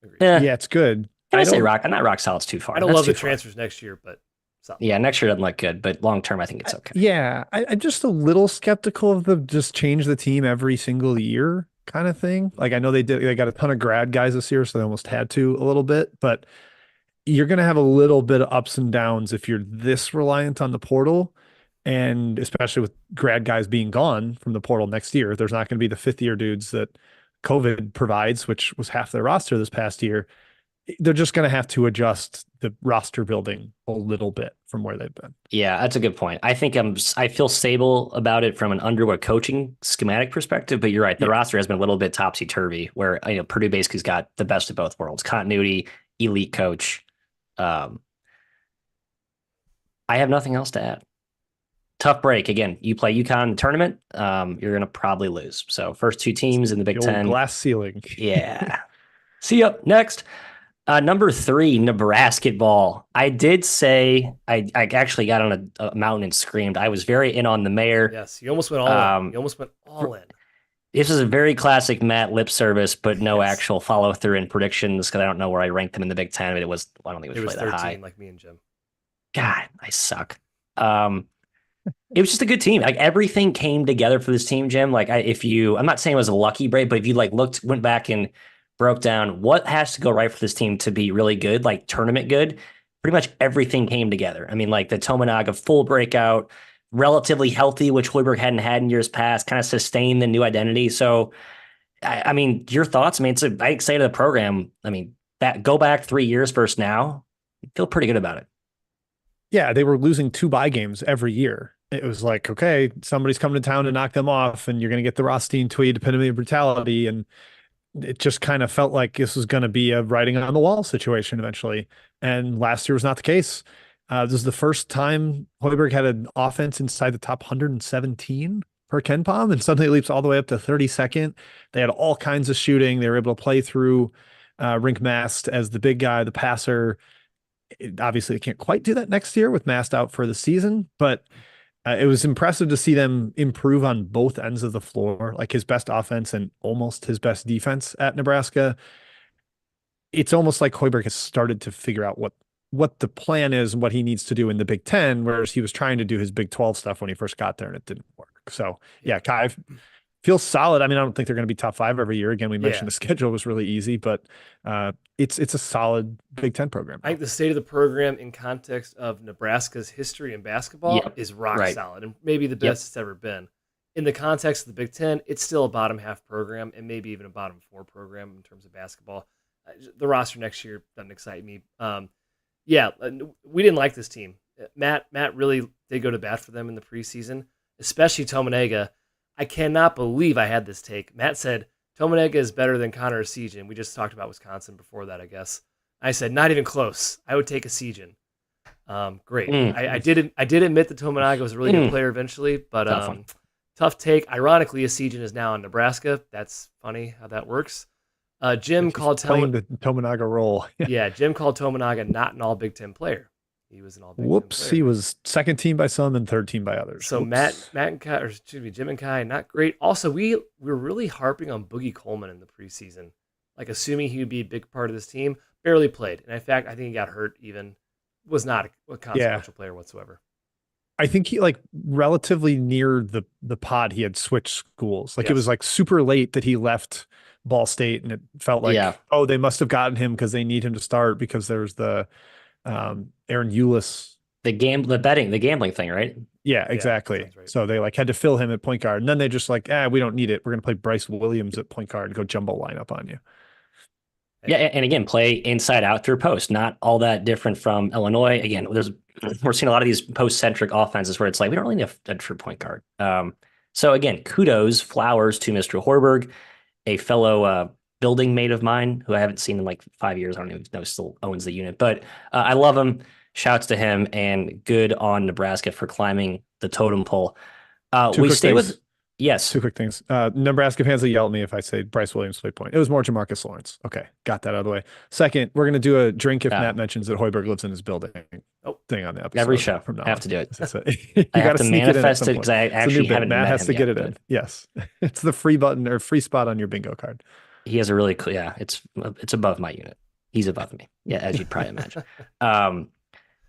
agreed. Yeah, it's good. Can I say rock? Not rock solid's too far. I don't love the transfers next year, but So Yeah, next year doesn't look good, but long term, I think it's okay. Yeah, I'm just a little skeptical of the just change the team every single year kind of thing. Like I know they got a ton of grad guys this year, so they almost had to a little bit, but you're going to have a little bit of ups and downs if you're this reliant on the portal. And especially with grad guys being gone from the portal next year, there's not going to be the fifth year dudes that COVID provides, which was half their roster this past year. They're just going to have to adjust the roster building a little bit from where they've been. Yeah, that's a good point. I feel stable about it from an Underwood coaching schematic perspective, but you're right. The Yeah. roster has been a little bit topsy turvy, where Purdue basically's got the best of both worlds: continuity, elite coach. Um, I have nothing else to add. Tough break again. You play UConn in the tournament, you're gonna probably lose. So first two teams in the Big The old Ten. glass ceiling. Yeah. See you next. Number 3, Nebraska ball. I did say I actually got on a mountain and screamed. I was very in on the mayor. yes, you almost went all in. You almost went all in. This is a very classic Matt lip service, but no Yes. actual follow through in predictions because I don't know where I ranked them in the Big Ten. But I don't think it It was was really that 13, high. like me and Jim. God, I suck. It was just a good team. Like everything came together for this team, Jim. Like I'm not saying it was a lucky break, but if you like went back and broke down what has to go right for this team to be really good, like tournament good, pretty much everything came together. I mean, like the Tominaga full breakout, relatively healthy, which Hoiberg hadn't had in years past, kind of sustained the new identity. So, I mean, your thoughts? I mean, I say to the program, I mean, that go back 3 years versus now, I feel pretty good about it. Yeah, they were losing 2 bye games every year. It was like, okay, somebody's coming to town to knock them off, and you're going to get the Rothstein tweet, epitome of brutality. And it just kind of felt like this was going to be a writing on the wall situation eventually. And last year was not the case. This is the first time Hoiberg had an offense inside the top 117 per Ken Palm, and suddenly it leaps all the way up to 32nd. They had all kinds of shooting. They were able to play through Rink Mast as the big guy, the passer. Obviously, they can't quite do that next year with Mast out for the season, but it was impressive to see them improve on both ends of the floor, like his best offense and almost his best defense at Nebraska. It's almost like Hoiberg has started to figure out what the plan is and what he needs to do in the Big Ten, whereas he was trying to do his Big 12 stuff when he first got there and it didn't work. So yeah, Kai feels solid. I mean, I don't think they're going to be top 5 every year. Again, we mentioned the schedule was really easy, but it's a solid Big Ten program. I think the state of the program in context of Nebraska's history in basketball is rock solid and maybe the best it's ever been. In the context of the Big Ten, it's still a bottom half program and maybe even a bottom 4 program in terms of basketball. The roster next year doesn't excite me. We didn't like this team. Matt really did go to bat for them in the preseason, especially Tominaga. I cannot believe I had this take. Matt said Tominaga is better than Connor Essegian. We just talked about Wisconsin before that, I guess. I said not even close. I would take Essegian. Great. I did admit that Tominaga was a really good player eventually, but tough take. Ironically, Essegian is now in Nebraska. That's funny how that works. Jim called playing the Tominaga role. Yeah, Jim called Tominaga not an all Big Ten player. He was an all Big Ten player. He was second team by some and third team by others. So Matt and Kai, or excuse me, Jim and Kai, not great. Also, we were really harping on Boogie Coleman in the preseason, like assuming he would be a big part of this team. Barely played, and in fact, I think he got hurt. Even was not a consequential player whatsoever. I think he relatively near the pod he had switched schools. It was super late that he left Ball State, and it felt like they must have gotten him because they need him to start because there's the Aaron Eulis, the gambling thing, right? Yeah, exactly. Yeah, right. So they had to fill him at point guard, and then they just we don't need it. We're gonna play Bryce Williams at point guard and go jumbo lineup on you. Yeah, and again, play inside out through post. Not all that different from Illinois. Again, we're seeing a lot of these post-centric offenses where it's we don't really need a true point guard. So again, flowers to Mr. Hoiberg, a fellow building mate of mine who I haven't seen in 5 years. I don't even know still owns the unit, but I love him. Shouts to him, and good on Nebraska for climbing the totem pole. We stay with. Yes. 2 quick things. Nebraska fans will yell at me if I say Bryce Williams played point. It was more Jamarcus Lawrence. Okay, got that out of the way. Second, we're going to do a drink if Matt mentions that Hoiberg lives in his building thing on the episode. Every show. From now have to do it. You I have to manifest it because I actually haven't Matt met has him to yet, get it in. Yes. It's the free button or free spot on your bingo card. He has a really cool, it's above my unit. He's above me. Yeah, as you'd probably imagine.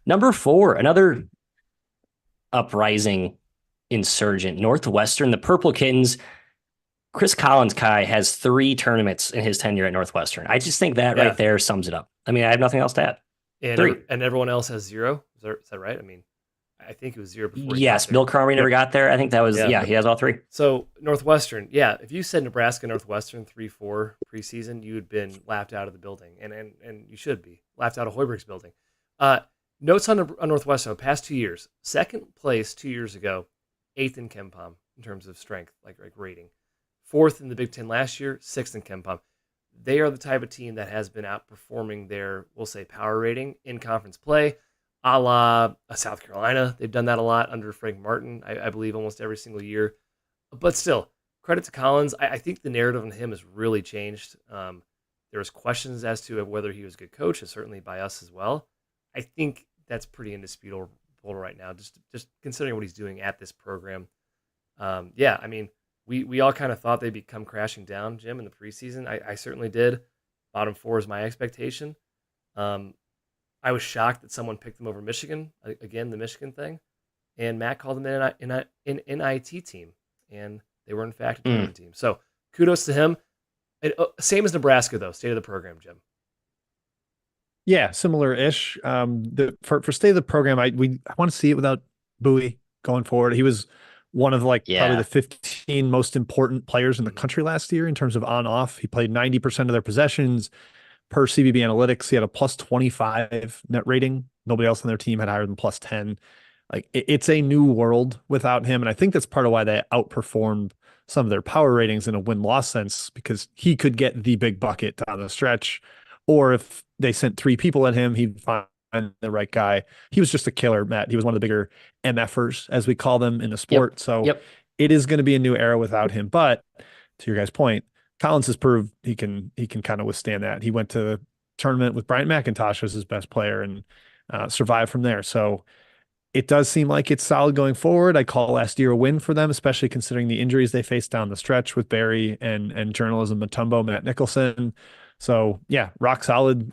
Number 4, another uprising insurgent, Northwestern, the Purple Kittens. Chris Collins, Kai, has 3 tournaments in his tenure at Northwestern. I just think that Yeah. right there sums it up. I mean, I have nothing else to add. And 3. and everyone else has 0. Is that right? I mean, I think it was 0 before. Yes, Bill Crowery never got there. I think that was, he has all 3. So Northwestern, yeah, if you said Nebraska Northwestern 3-4 preseason, you had been laughed out of the building, and you should be laughed out of Hoiberg's building. Notes on Northwestern the past 2 years: second place 2 years ago, 8th in KenPom in terms of strength, like rating, 4th in the Big Ten last year, 6th in KenPom. They are the type of team that has been outperforming their, we'll say, power rating in conference play, a la South Carolina. They've done that a lot under Frank Martin, I believe, almost every single year. But still, credit to Collins. I think the narrative on him has really changed. There was questions as to whether he was a good coach, and certainly by us as well. I think that's pretty indisputable right now, just considering what he's doing at this program. Yeah, I mean, we all kind of thought they'd come crashing down, Jim, in the preseason. I certainly did. Bottom 4 is my expectation. I was shocked that someone picked them over Michigan. Again, the Michigan thing. And Matt called them an NIT team. And they were, in fact, a tournament team. So kudos to him. Same as Nebraska, though. State of the program, Jim. Yeah, similar-ish. For state of the program, I want to see it without Bowie going forward. He was one of probably the 15 most important players in the country last year in terms of on-off. He played 90% of their possessions. Per CBB Analytics, he had a plus 25 net rating. Nobody else on their team had higher than plus 10. It's a new world without him. And I think that's part of why they outperformed some of their power ratings in a win-loss sense, because he could get the big bucket down the stretch. Or if they sent 3 people at him, he'd find the right guy. He was just a killer, Matt. He was one of the bigger MFers, as we call them in the sport. It is going to be a new era without him. But to your guys' point, Collins has proved he can kind of withstand that. He went to the tournament with Bryant McIntosh as his best player and survived from there. So it does seem like it's solid going forward. I call last year a win for them, especially considering the injuries they faced down the stretch with Barry and journalism Mutombo, Matt Nicholson. So yeah, rock solid.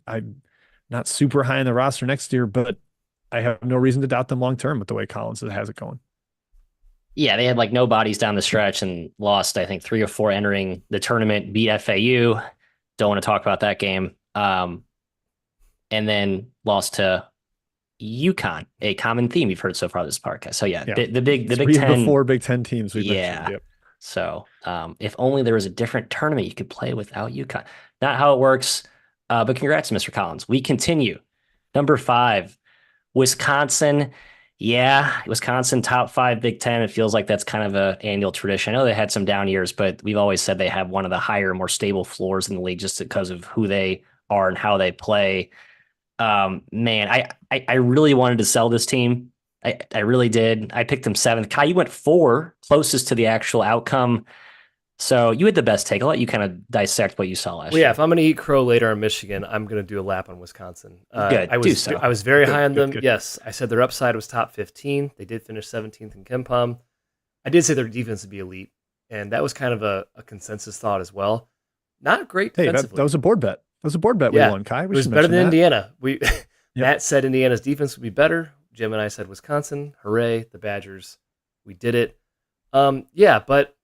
I'm not super high in the roster next year, but I have no reason to doubt them long term with the way Collins has it going. Yeah, they had no bodies down the stretch and lost, I think, 3 or 4 entering the tournament, beat FAU. Don't want to talk about that game. And then lost to UConn, a common theme you've heard so far this podcast. So yeah. The Big Ten. 4 Big Ten teams we've mentioned. Yep. So if only there was a different tournament you could play without UConn. Not how it works, but congrats, Mr. Collins. We continue. Number 5, Wisconsin. Yeah, Wisconsin top 5 Big Ten. It feels like that's kind of an annual tradition. I know they had some down years, but we've always said they have one of the higher, more stable floors in the league just because of who they are and how they play. Man, I really wanted to sell this team. I really did. I picked them 7th. Kai, you went 4, closest to the actual outcome. So you had the best take. I'll let you kind of dissect what you saw last year. Yeah, if I'm going to eat crow later on Michigan, I'm going to do a lap on Wisconsin. Good, I was very high on them. Good. Yes, I said their upside was top 15. They did finish 17th in KenPom. I did say their defense would be elite, and that was kind of a consensus thought as well. Not great defensively. That was a board bet. That was a board bet we won, Kai. It was better than Indiana. Matt said Indiana's defense would be better. Jim and I said Wisconsin. Hooray, the Badgers. We did it. But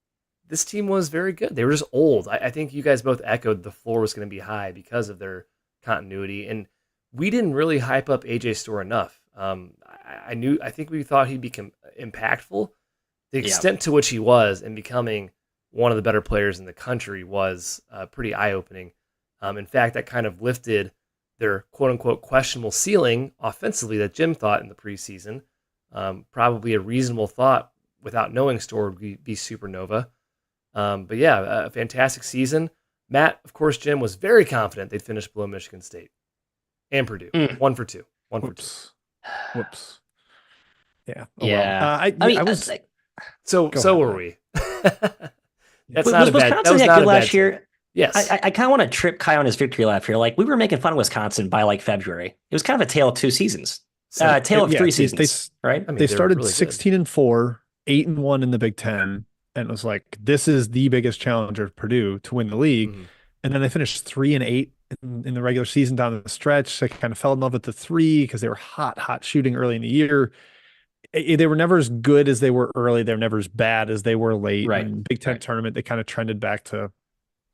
this team was very good. They were just old. I think you guys both echoed the floor was going to be high because of their continuity. And we didn't really hype up AJ Storr enough. I think we thought he'd become impactful. The extent to which he was and becoming one of the better players in the country was pretty eye-opening. In fact, that kind of lifted their quote-unquote questionable ceiling offensively that Jim thought in the preseason. Probably a reasonable thought without knowing Storr would be supernova. A fantastic season. Matt, of course, Jim was very confident they'd finish below Michigan State and Purdue. 1 for 2. Whoops. Yeah. Yeah. So were we. That's not a bad. That was not a bad last year. Yes. I kind of want to trip Kai on his victory lap here. We were making fun of Wisconsin by February. It was kind of a tale of 2 seasons. Tale of 3 seasons, right? I mean, they started really 16-4, 8-1 in the Big Ten. And it was this is the biggest challenger of Purdue to win the league. Mm-hmm. And then they finished 3-8 in the regular season down the stretch. I kind of fell in love with the three because they were hot shooting early in the year. They were never as good as they were early. They were never as bad as they were late. Right. And Big Ten Right. tournament, they kind of trended back to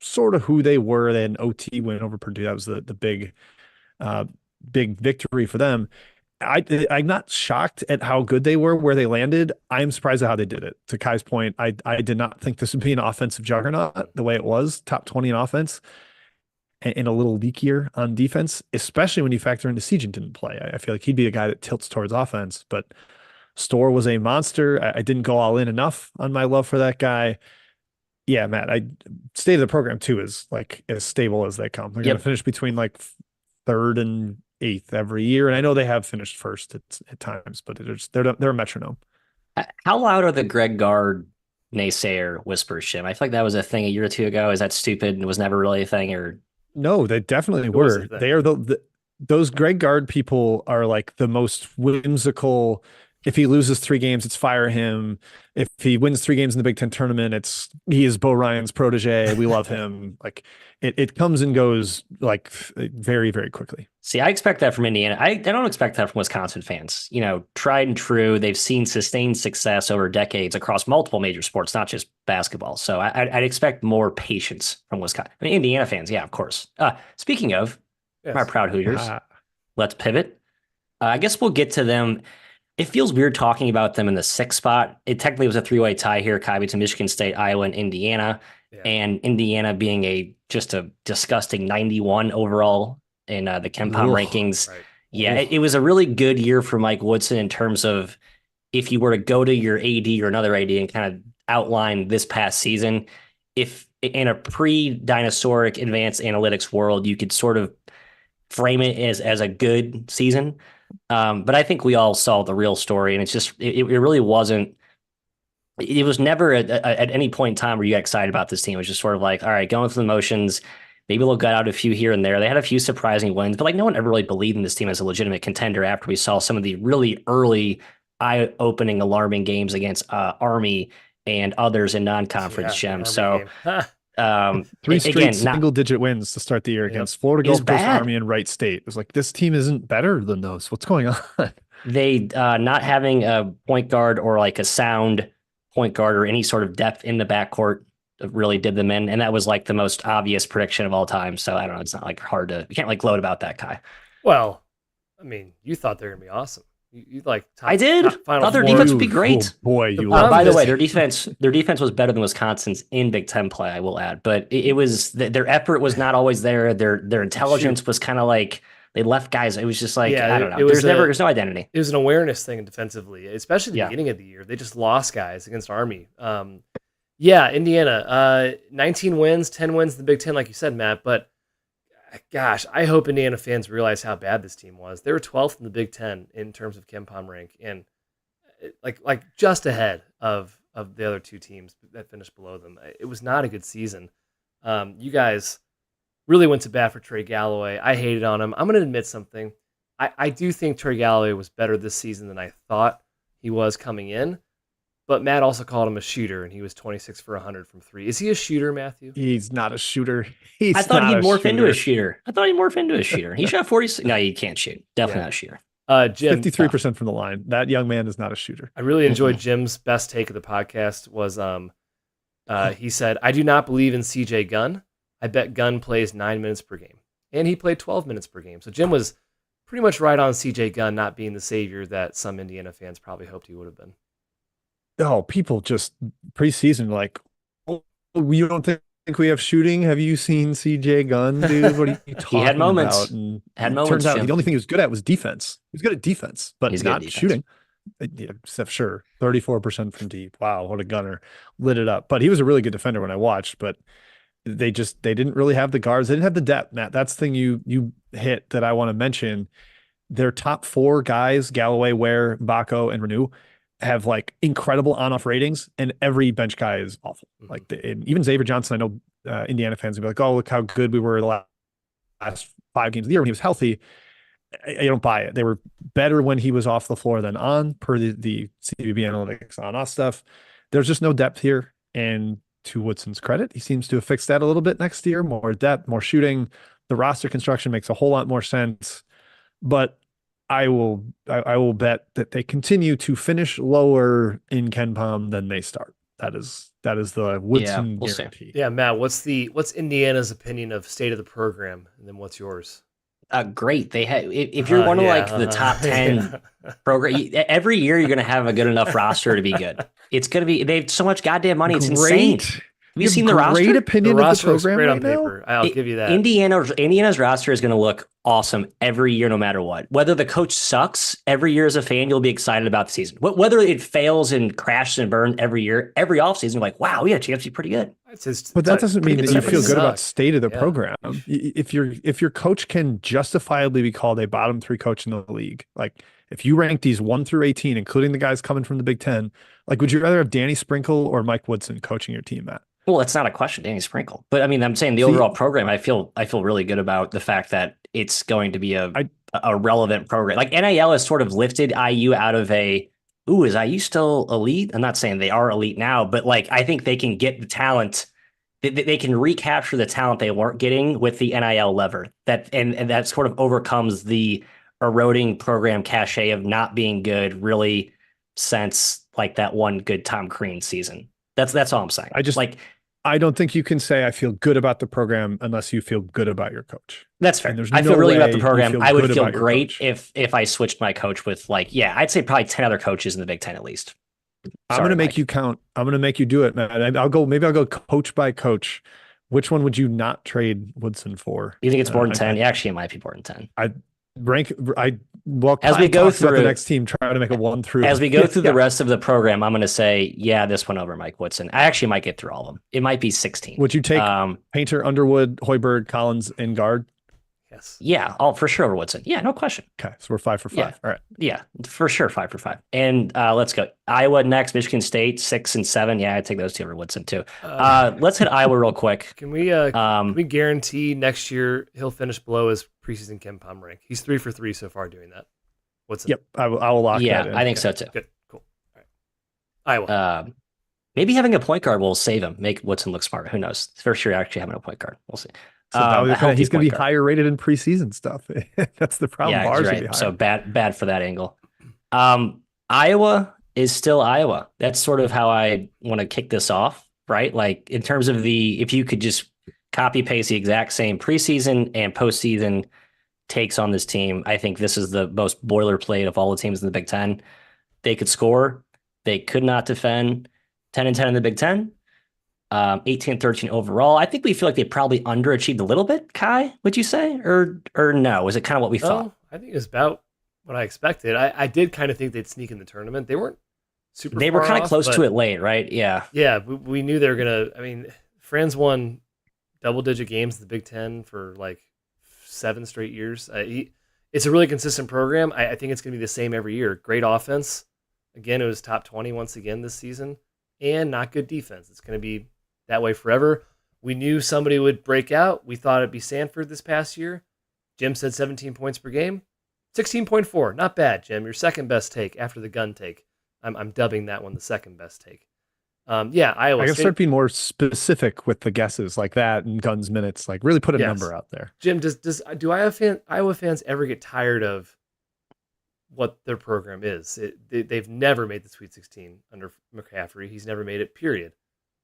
sort of who they were. They had an OT win over Purdue. That was the uh, big victory for them. I'm not shocked at how good they were where they landed. I'm surprised at how they did it. To Kai's point, I did not think this would be an offensive juggernaut the way it was, top 20 in offense and a little leakier on defense, especially when you factor in the Siege didn't play. I feel like he'd be a guy that tilts towards offense, but Store was a monster. I didn't go all in enough on my love for that guy. Yeah, Matt, state of the program too is like as stable as they come. They're going to finish between like third and eighth every year. And I know they have finished first at times, but they're a metronome. How loud are the Greg Gard naysayer whispers, Jim? I feel like that was a thing a year or two ago. Is that stupid and was never really a thing? Or no, they definitely were. They are those Greg Gard people are like the most whimsical. If he loses 3 games, it's fire him. If he wins 3 games in the Big Ten tournament, he is Bo Ryan's protege. We love him. Like it comes and goes like very, very quickly. See, I expect that from Indiana. I don't expect that from Wisconsin fans. Tried and true. They've seen sustained success over decades across multiple major sports, not just basketball. So I'd expect more patience from Wisconsin. I mean, Indiana fans, yeah, of course. Speaking of my proud Hooters, let's pivot. I guess we'll get to them. It feels weird talking about them in the 6th spot. It technically was a 3-way tie here, Kai, between Michigan State, Iowa, and Indiana. Yeah. And Indiana being just a disgusting 91 overall in the KenPom rankings. Right. Yeah, it was a really good year for Mike Woodson in terms of if you were to go to your AD or another AD and kind of outline this past season, if in a pre-dinosauric advanced analytics world, you could sort of frame it as a good season. But I think we all saw the real story, and it's just it really wasn't. It was never at any point in time where you got excited about this team. It was just sort of like, all right, going through the motions. Maybe they'll gut out a few here and there. They had a few surprising wins, but like no one ever really believed in this team as a legitimate contender after we saw some of the really early, eye-opening, alarming games against Army and others in non-conference gems. So. 3 straight single-digit wins to start the year against Florida Gulf Coast, Army, and Wright State. It was like, this team isn't better than those. What's going on? They not having a point guard or like a sound point guard or any sort of depth in the backcourt really did them in, and that was like the most obvious prediction of all time. So I don't know. It's not like hard to. You can't like gloat about that, Kai. Well, I mean, you thought they were gonna be awesome. You like I did. Thought their defense would be great. Oh boy, by the way, their defense was better than Wisconsin's in Big Ten play. I will add, but it was their effort was not always there. Their intelligence was kind of like they left guys. It was just like I don't know. There's no identity. It was an awareness thing defensively, especially at the beginning of the year. They just lost guys against Army. Indiana, 19 wins, 10 wins in the Big Ten, like you said, Matt. But gosh, I hope Indiana fans realize how bad this team was. They were 12th in the Big Ten in terms of KenPom rank, and like just ahead of the other 2 teams that finished below them. It was not a good season. You guys really went to bat for Trey Galloway. I hated on him. I'm going to admit something. I do think Trey Galloway was better this season than I thought he was coming in. But Matt also called him a shooter, and he was 26 for 100 from 3. Is he a shooter, Matthew? He's not a shooter. I thought he'd morph into a shooter. He shot 40. No, he can't shoot. Definitely not a shooter. Jim, 53% from the line. That young man is not a shooter. I really enjoyed Jim's best take of the podcast was he said, I do not believe in CJ Gunn. I bet Gunn plays 9 minutes per game. And he played 12 minutes per game. So Jim was pretty much right on CJ Gunn not being the savior that some Indiana fans probably hoped he would have been. Oh, people just preseason like, oh, you don't think we have shooting? Have you seen CJ Gunn, dude? What are you talking he had moments. about? And had moments. Turns out the only thing he was good at was defense. He was good at defense, but he's not shooting. Yeah, except sure, 34% from deep. Wow, what a gunner! Lit it up. But he was a really good defender when I watched. But they didn't really have the guards. They didn't have the depth, Matt. That's the thing you hit that I want to mention. Their top 4 guys, Galloway, Ware, Bako, and Renew, have like incredible on-off ratings, and every bench guy is awful. Like even Xavier Johnson, I know Indiana fans will be like, "Oh, look how good we were the last 5 games of the year when he was healthy." I don't buy it. They were better when he was off the floor than on, per the CBB analytics on-off stuff. There's just no depth here, and to Woodson's credit, he seems to have fixed that a little bit next year. More depth, more shooting. The roster construction makes a whole lot more sense, but I will bet that they continue to finish lower in Ken Palm than they start. That is the Yeah, Woodson we'll see. guarantee. Yeah, Matt, what's Indiana's opinion of state of the program, and then what's yours? Great. They have if you're one of Yeah, like the top 10 yeah. program every year you're going to have a good enough roster to be good. It's going to be they have so much goddamn money. It's insane. Great. Have you seen the great roster? The opinion of the roster looks program great right on now. paper. I'll give you that. Indiana's roster is going to look awesome every year, no matter what. Whether the coach sucks, every year as a fan, you'll be excited about the season. Whether it fails and crashes and burns every year, every offseason, you're like, wow, we had a chance to be pretty good. But that doesn't mean good that you start. feel They good about suck. state of the Yeah. program. If your coach can justifiably be called a bottom 3 coach in the league, like if you rank these 1 through 18, including the guys coming from the Big Ten, like would you rather have Danny Sprinkle or Mike Woodson coaching your team, Matt? Well, it's not a question, Danny Sprinkle. But I mean, I'm saying the overall program, I feel really good about the fact that it's going to be a relevant program. Like NIL has sort of lifted IU out of is IU still elite? I'm not saying they are elite now, but like I think they can get the talent. They can recapture the talent they weren't getting with the NIL lever. And that sort of overcomes the eroding program cachet of not being good really since like that one good Tom Crean season. That's all I'm saying. I don't think you can say I feel good about the program unless you feel good about your coach. That's fair. There's I feel no really good about the way you program. feel I would good feel about your great coach. if I switched my coach with I'd say probably 10 other coaches in the Big Ten at least. I'm going to make Mike. you count. I'm going to make you do it, man. I'll go coach by coach. Which one would you not trade Woodson for? You think it's more than 10? Actually, it might be more than 10. As we go through the next team, try to make a 1 through. As we go through the rest of the program, I'm going to say, this one over Mike Woodson. I actually might get through all of them. It might be 16. Would you take Painter, Underwood, Hoiberg, Collins, and guard? Yes. Yeah, all for sure over Woodson. Yeah, no question. Okay, so we're 5 for 5. Yeah. All right. Yeah, for sure, 5 for 5. And let's go. Iowa next, Michigan State, 6 and 7. Yeah, I'd take those two over Woodson too. Let's hit Iowa real quick. Can we guarantee next year he'll finish below his preseason Ken Palm rank? He's 3 for 3 so far doing that. Woodson. Yep, I will lock that in. I think so too. Good, cool. All right. Iowa. Maybe having a point guard will save him, make Woodson look smarter. Who knows? For sure, actually having a point guard. We'll see. So he's going to be higher rated in preseason stuff. That's the problem. Yeah, right. So bad for that angle. Iowa is still Iowa. That's sort of how I want to kick this off, right? Like in terms of if you could just copy paste the exact same preseason and postseason takes on this team, I think this is the most boilerplate of all the teams in the Big Ten. They could score. They could not defend. 10 and 10 in the Big Ten. 18-13 overall. I think we feel like they probably underachieved a little bit. Kai, would you say, or no? Was it kind of what we thought? I think it was about what I expected. I did kind of think they'd sneak in the tournament. They weren't super. They were kind of close to it late, right? Yeah. Yeah, we knew they were gonna. I mean, Franz won double-digit games in the Big Ten for like 7 straight years. It's a really consistent program. I think it's gonna be the same every year. Great offense. Again, it was top 20 once again this season, and not good defense. It's gonna be that way forever. We knew somebody would break out. We thought it'd be Sanford this past year. Jim said 17 points per game. 16.4. Not bad, Jim. Your second best take after the gun take. I'm dubbing that one the second best take. Iowa I gotta State. start being more specific with the guesses like that and guns minutes. Like really put a number out there. Jim, do Iowa fans ever get tired of what their program is? They've never made the Sweet 16 under McCaffrey. He's never made it, period.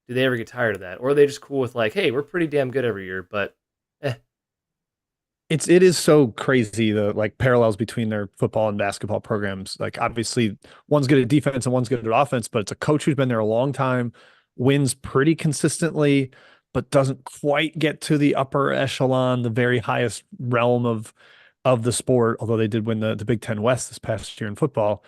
Do they ever get tired of that? Or are they just cool with like, hey, we're pretty damn good every year, but It is so crazy, the like parallels between their football and basketball programs. Like obviously one's good at defense and one's good at offense, but it's a coach who's been there a long time, wins pretty consistently, but doesn't quite get to the upper echelon, the very highest realm of the sport, although they did win the Big Ten West this past year in football.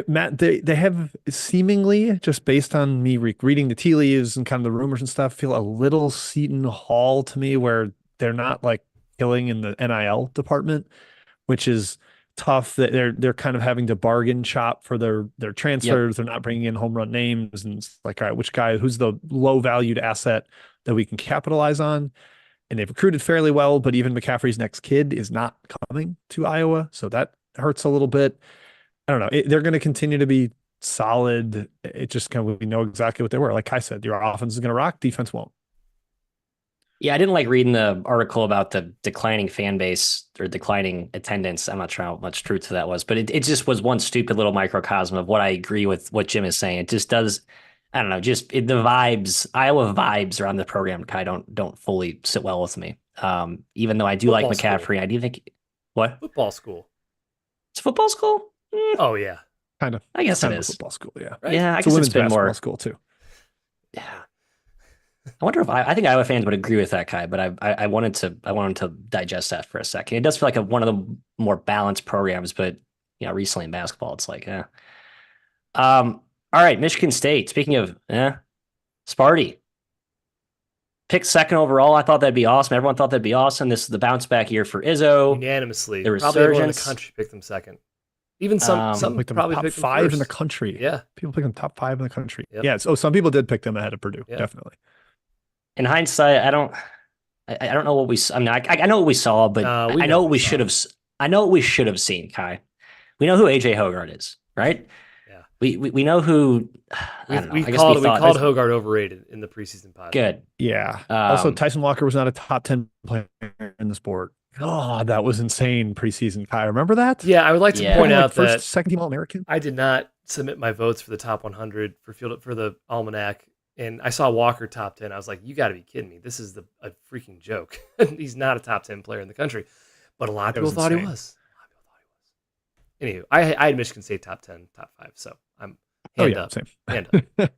Matt, they have seemingly, just based on me reading the tea leaves and kind of the rumors and stuff, feel a little Seton Hall to me, where they're not like killing in the NIL department, which is tough. That they're kind of having to bargain shop for their transfers. Yep. They're not bringing in home run names, and it's like, all right, who's the low valued asset that we can capitalize on? And they've recruited fairly well, but even McCaffrey's next kid is not coming to Iowa, so that hurts a little bit. I don't know. They're going to continue to be solid. It just kind of, we know exactly what they were. Like I said, your offense is going to rock, defense won't. Yeah, I didn't like reading the article about the declining fan base or declining attendance. I'm not sure how much truth to that was, but it just was one stupid little microcosm of what I agree with what Jim is saying. It just does, I don't know, the vibes, Iowa vibes around the program kind of don't fully sit well with me. Even though I do like Football school. McCaffrey, I do think what? Football school. It's football school? Oh yeah, Kind of. I guess it Kind of a is. football school, yeah. right. Yeah, I It's a guess it's women's been basketball more. school too. Yeah. I wonder if I think Iowa fans would agree with that, Kai, but I wanted to digest that for a second. It does feel like one of the more balanced programs, but recently in basketball, it's like, all right, Michigan State. Speaking of, Sparty picked second overall. I thought that'd be awesome. Everyone thought that'd be awesome. This is the bounce back year for Izzo. Unanimously, The probably everyone in the resurgence. country picked them second. Even some Picked them probably top picked them 5 in first. the country. Yeah, People pick them top 5 in the country. Yep. Yeah. So some people did pick them ahead of Purdue. Yep. Definitely. In hindsight, I don't know what we. I mean, I know what we saw, but I know what we should have. I know what we should have seen, Kai. We know who AJ Hogarth is, right? Yeah. We know who. We called Hogarth overrated in the preseason pod. Good. Yeah. Also, Tyson Walker was not a top 10 player in the sport. God, that was insane preseason, Kai. Remember that? Yeah, I would like to point out that second team All-American. I did not submit my votes for the top 100 for the Almanac, and I saw Walker top 10. I was like, you got to be kidding me. This is a freaking joke. He's not a top 10 player in the country, but a lot of people thought he was. Anyway, I had Michigan State top 10, top 5, so I'm hand up. Same. Hand up.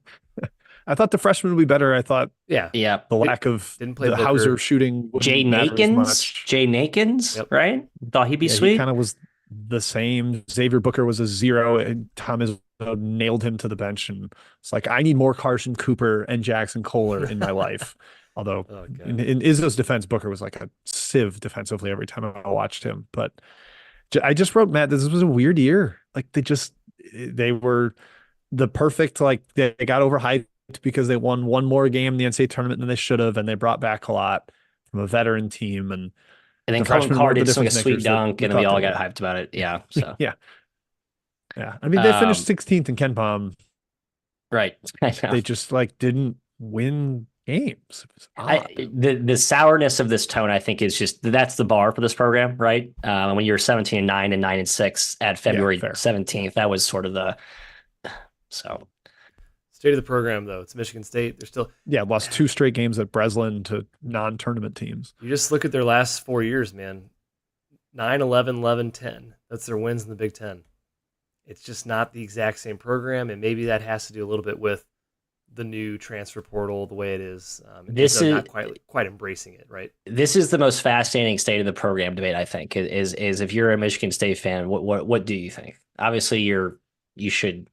I thought the freshman would be better. I thought yeah, the lack of didn't play the Booker. Hauser shooting. Jay Nakins, Yep. right? Thought he'd be sweet. He kind of was the same. Xavier Booker was a 0, and Tom Izzo nailed him to the bench. And it's like, I need more Carson Cooper and Jackson Kohler in my life. Although in Izzo's defense, Booker was like a sieve defensively every time I watched him. But I just wrote, Matt, this was a weird year. Like they were the perfect, like they got overhyped because they won one more game in the NCAA tournament than they should have, and they brought back a lot from a veteran team. And then the Colin freshmen Carr were the did like a difference sweet makers that dunk, we and then we thought all they got were. hyped about it. Yeah. So Yeah. I mean, they finished 16th in Ken Palm. right. They just didn't win games. It was odd. The sourness of this tone, I think, is just that's the bar for this program, right? When you're 17-9 and 9-6 at February 17th, that was sort of the state of the program, though. It's Michigan State. They're still lost 2 straight games at Breslin to non-tournament teams. You just look at their last 4 years, man. 9-11, 11-10. That's their wins in the Big Ten. It's just not the exact same program, and maybe that has to do a little bit with the new transfer portal, the way it is. This is not quite embracing it, right? This is the most fascinating state of the program debate, I think, is if you're a Michigan State fan, what do you think? Obviously, you should,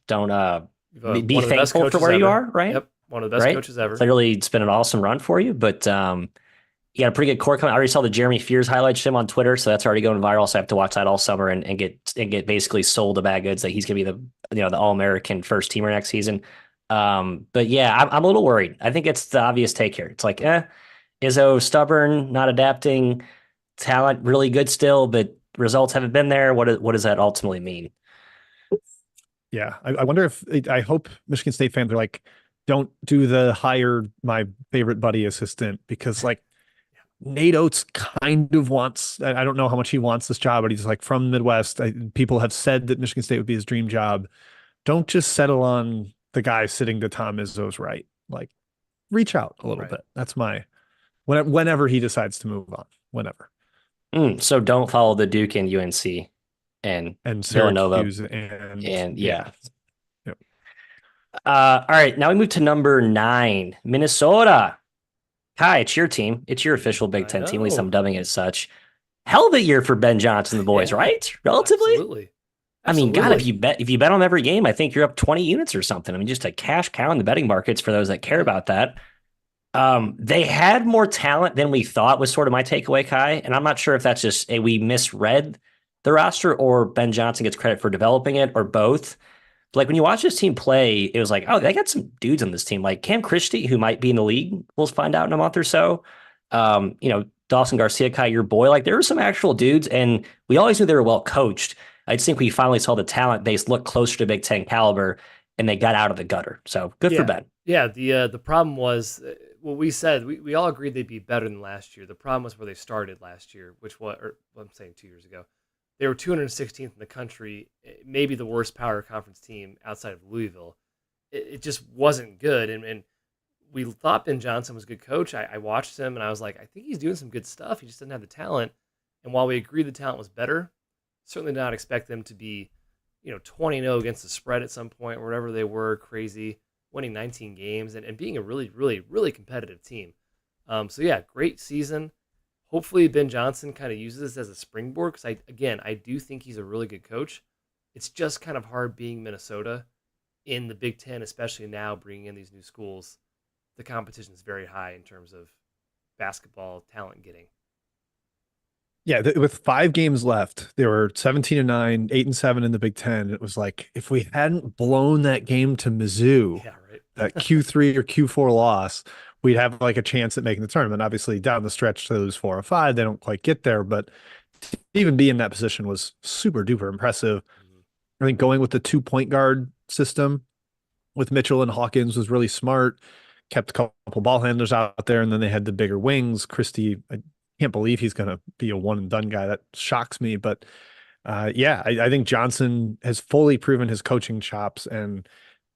don't be thankful for where you are, right? Yep, one of the best coaches ever. Clearly, it's been an awesome run for you, but you got a pretty good core coming. I already saw the Jeremy Fears highlights him on Twitter, so that's already going viral. So I have to watch that all summer and get basically sold the bag goods that he's going to be the All-American first teamer next season. But yeah, I'm a little worried. I think it's the obvious take here. It's like, Izzo stubborn, not adapting, talent really good still, but results haven't been there. What does that ultimately mean? Yeah, I wonder I hope Michigan State fans are like, don't do the hire my favorite buddy assistant, because Nate Oates kind of wants, I don't know how much he wants this job, but he's from the Midwest. People have said that Michigan State would be his dream job. Don't just settle on the guy sitting to Tom Izzo's right. Reach out a little bit. That's whenever he decides to move on, whenever. So don't follow the Duke and UNC and Villanova and yeah. Yep. All right, now we move to number 9, Minnesota. Kai, it's your team. It's your official Big Ten team. At least I'm dubbing it as such. Hell of a year for Ben Johnson, the boys, right? Relatively. Absolutely. I mean, God, if you bet on every game, I think you're up 20 units or something. I mean, just a cash cow in the betting markets for those that care about that. They had more talent than we thought was sort of my takeaway, Kai. And I'm not sure if that's just we misread the roster or Ben Johnson gets credit for developing it or both. But when you watch this team play, it was like, oh, they got some dudes on this team, like Cam Christie, who might be in the league. We'll find out in a month or so. Dawson Garcia, Kai, your boy. There were some actual dudes, and we always knew they were well coached. I just think we finally saw the talent base look closer to Big Ten caliber, and they got out of the gutter. So good for Ben. Yeah, the problem was what we said, we all agreed they'd be better than last year. The problem was where they started last year, which was, or I'm saying 2 years ago. They were 216th in the country, maybe the worst power conference team outside of Louisville. It just wasn't good. And we thought Ben Johnson was a good coach. I watched him and I was like, I think he's doing some good stuff. He just doesn't have the talent. And while we agreed the talent was better, certainly did not expect them to be, 20-0 against the spread at some point or whatever they were, crazy, winning 19 games and being a really, really, really competitive team. So yeah, great season. Hopefully Ben Johnson kind of uses this as a springboard because I do think he's a really good coach. It's just kind of hard being Minnesota in the Big Ten, especially now bringing in these new schools. The competition is very high in terms of basketball talent getting. Yeah, with 5 games left, they were 17-9, 8-7 in the Big Ten. It was like if we hadn't blown that game to Mizzou, Yeah, right. that Q3 or Q4 loss, we'd have like a chance at making the tournament. Obviously, down the stretch to lose 4 or 5, they don't quite get there, but to even be in that position was super duper impressive. I think going with the 2 point guard system with Mitchell and Hawkins was really smart. Kept a couple ball handlers out there, and then they had the bigger wings. Christie, I can't believe he's going to be a one and done guy. That shocks me, but I think Johnson has fully proven his coaching chops, and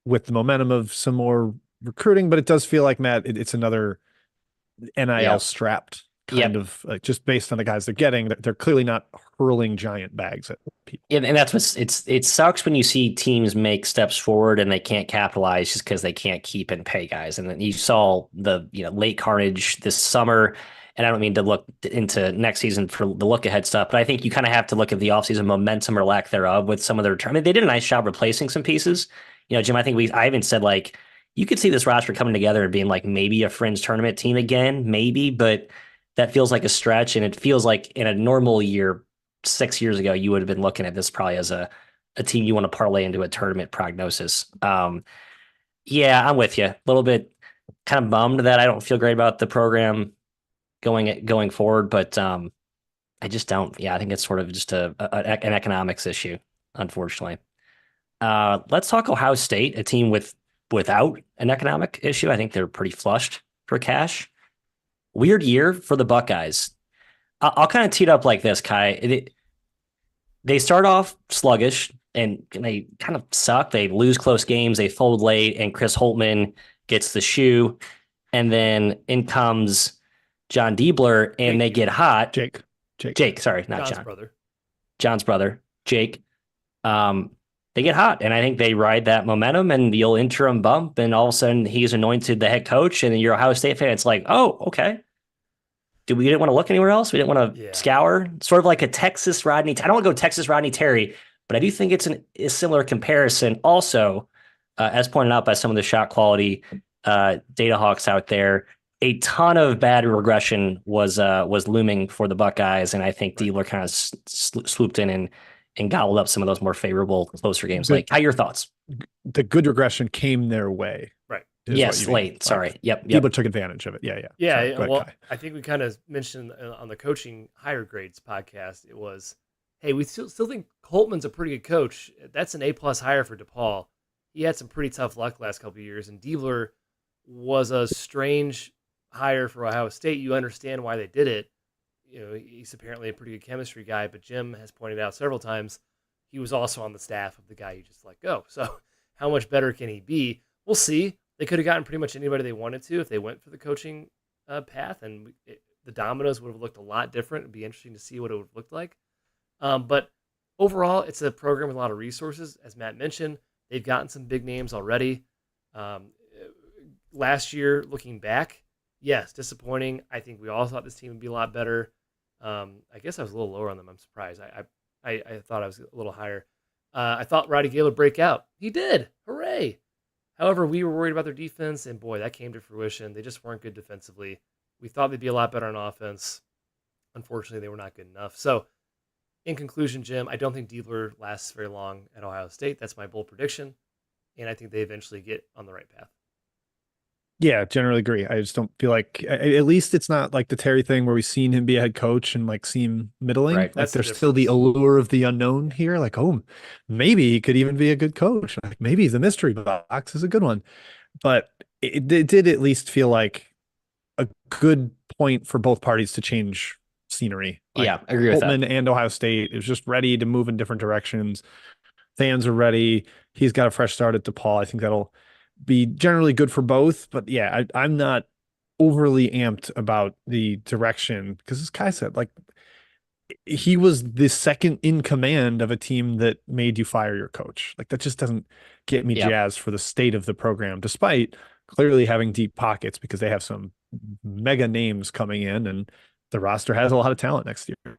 with the momentum of some more recruiting, but it does feel like, Matt, it's another NIL strapped kind of just based on the guys they're getting. They're clearly not hurling giant bags at people. Yeah, and that's it sucks when you see teams make steps forward and they can't capitalize just because they can't keep and pay guys. And then you saw the late carnage this summer. And I don't mean to look into next season for the look ahead stuff, but I think you kind of have to look at the offseason momentum or lack thereof with some of their return. I mean, they did a nice job replacing some pieces. Jim, I even said like you could see this roster coming together and being like maybe a fringe tournament team again, maybe, but that feels like a stretch. And it feels like in a normal year, 6 years ago, you would have been looking at this probably as a team you want to parlay into a tournament prognosis. Yeah, I'm with you. A little bit kind of bummed that I don't feel great about the program going forward, but I just don't. Yeah, I think it's sort of just an economics issue, unfortunately. Let's talk Ohio State, a team without an economic issue. I think they're pretty flushed for cash. Weird year for the Buckeyes. I'll kind of tee it up like this, Kai. They start off sluggish and they kind of suck. They lose close games. They fold late, and Chris Holtmann gets the shoe. And then in comes John Diebler, and they get hot. Jake, sorry, not John's John. brother. John's brother, Jake. They get hot, and I think they ride that momentum, and you'll interim bump, and all of a sudden he's anointed the head coach, and you're a Ohio State fan. It's like, oh, okay. We didn't want to look anywhere else. We didn't want to scour. Sort of like a Texas Rodney. I don't want to go Texas Rodney Terry, but I do think it's a similar comparison. Also, as pointed out by some of the shot quality data hawks out there, a ton of bad regression was looming for the Buckeyes, and I think Diebler kind of swooped in and gobbled up some of those more favorable, closer games. Like, how are your thoughts? The good regression came their way. Right. Yes, late. Sorry. Yep. Diebler took advantage of it. Yeah. Yeah. Sorry, well, I think we kind of mentioned on the coaching higher grades podcast, it was, hey, we still think Holtmann's a pretty good coach. That's an A+ hire for DePaul. He had some pretty tough luck the last couple of years, and Diebler was a strange hire for Ohio State. You understand why they did it. He's apparently a pretty good chemistry guy, but Jim has pointed out several times he was also on the staff of the guy you just let go. So how much better can he be? We'll see. They could have gotten pretty much anybody they wanted to if they went for the coaching path, and the dominoes would have looked a lot different. It'd be interesting to see what it would have looked like. But overall, it's a program with a lot of resources. As Matt mentioned, they've gotten some big names already. Last year, looking back, yes, disappointing. I think we all thought this team would be a lot better. I guess I was a little lower on them. I'm surprised. I thought I was a little higher. I thought Roddy Gay would break out. He did. Hooray. However, we were worried about their defense, and boy, that came to fruition. They just weren't good defensively. We thought they'd be a lot better on offense. Unfortunately, they were not good enough. So, in conclusion, Jim, I don't think Diebler lasts very long at Ohio State. That's my bold prediction, and I think they eventually get on the right path. Yeah, generally agree. I just don't feel like, at least it's not like the Terry thing where we've seen him be a head coach and like seem middling. Right. Like there's still the allure of the unknown here. Like, oh, maybe he could even be a good coach. Like maybe the mystery box is a good one. But it did at least feel like a good point for both parties to change scenery. Like Yeah, I agree with that. Holtman and Ohio State is just ready to move in different directions. Fans are ready. He's got a fresh start at DePaul. I think that'll be generally good for both. But yeah, I'm not overly amped about the direction because, as Kai said, like he was the second in command of a team that made you fire your coach. Like that just doesn't get me Yeah. jazzed for the state of the program, despite clearly having deep pockets because they have some mega names coming in and the roster has a lot of talent next year.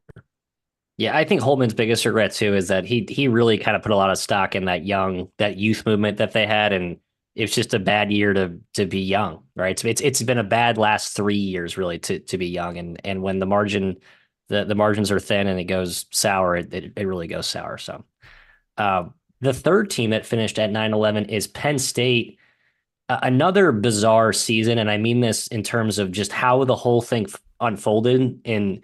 Yeah, I think Holtman's biggest regret too is that he really kind of put a lot of stock in that youth movement that they had, and it's just a bad year to be young, right? So it's been a bad last 3 years really to be young, and when the margins are thin and it goes sour, it really goes sour. So the third team that finished at 9-11 is Penn State. Another bizarre season, and I mean this in terms of just how the whole thing unfolded. In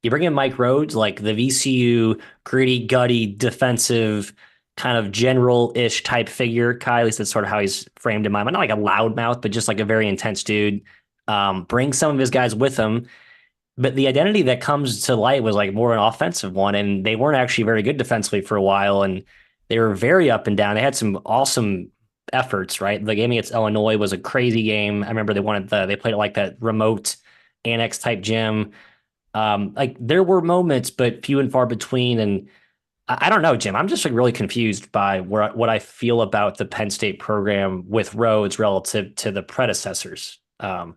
you bring in Mike Rhodes, like the VCU gritty, gutty, defensive, kind of general-ish type figure. Kai, at least that's sort of how he's framed in my mind. Not like a loudmouth, but just like a very intense dude. Bring some of his guys with him. But the identity that comes to light was like more an offensive one, and they weren't actually very good defensively for a while, and they were very up and down. They had some awesome efforts, right? The game against Illinois was a crazy game. I remember they played it like that remote annex type gym. Like there were moments, but few and far between. And I don't know, Jim. I'm just like really confused by what I feel about the Penn State program with Rhodes relative to the predecessors. So.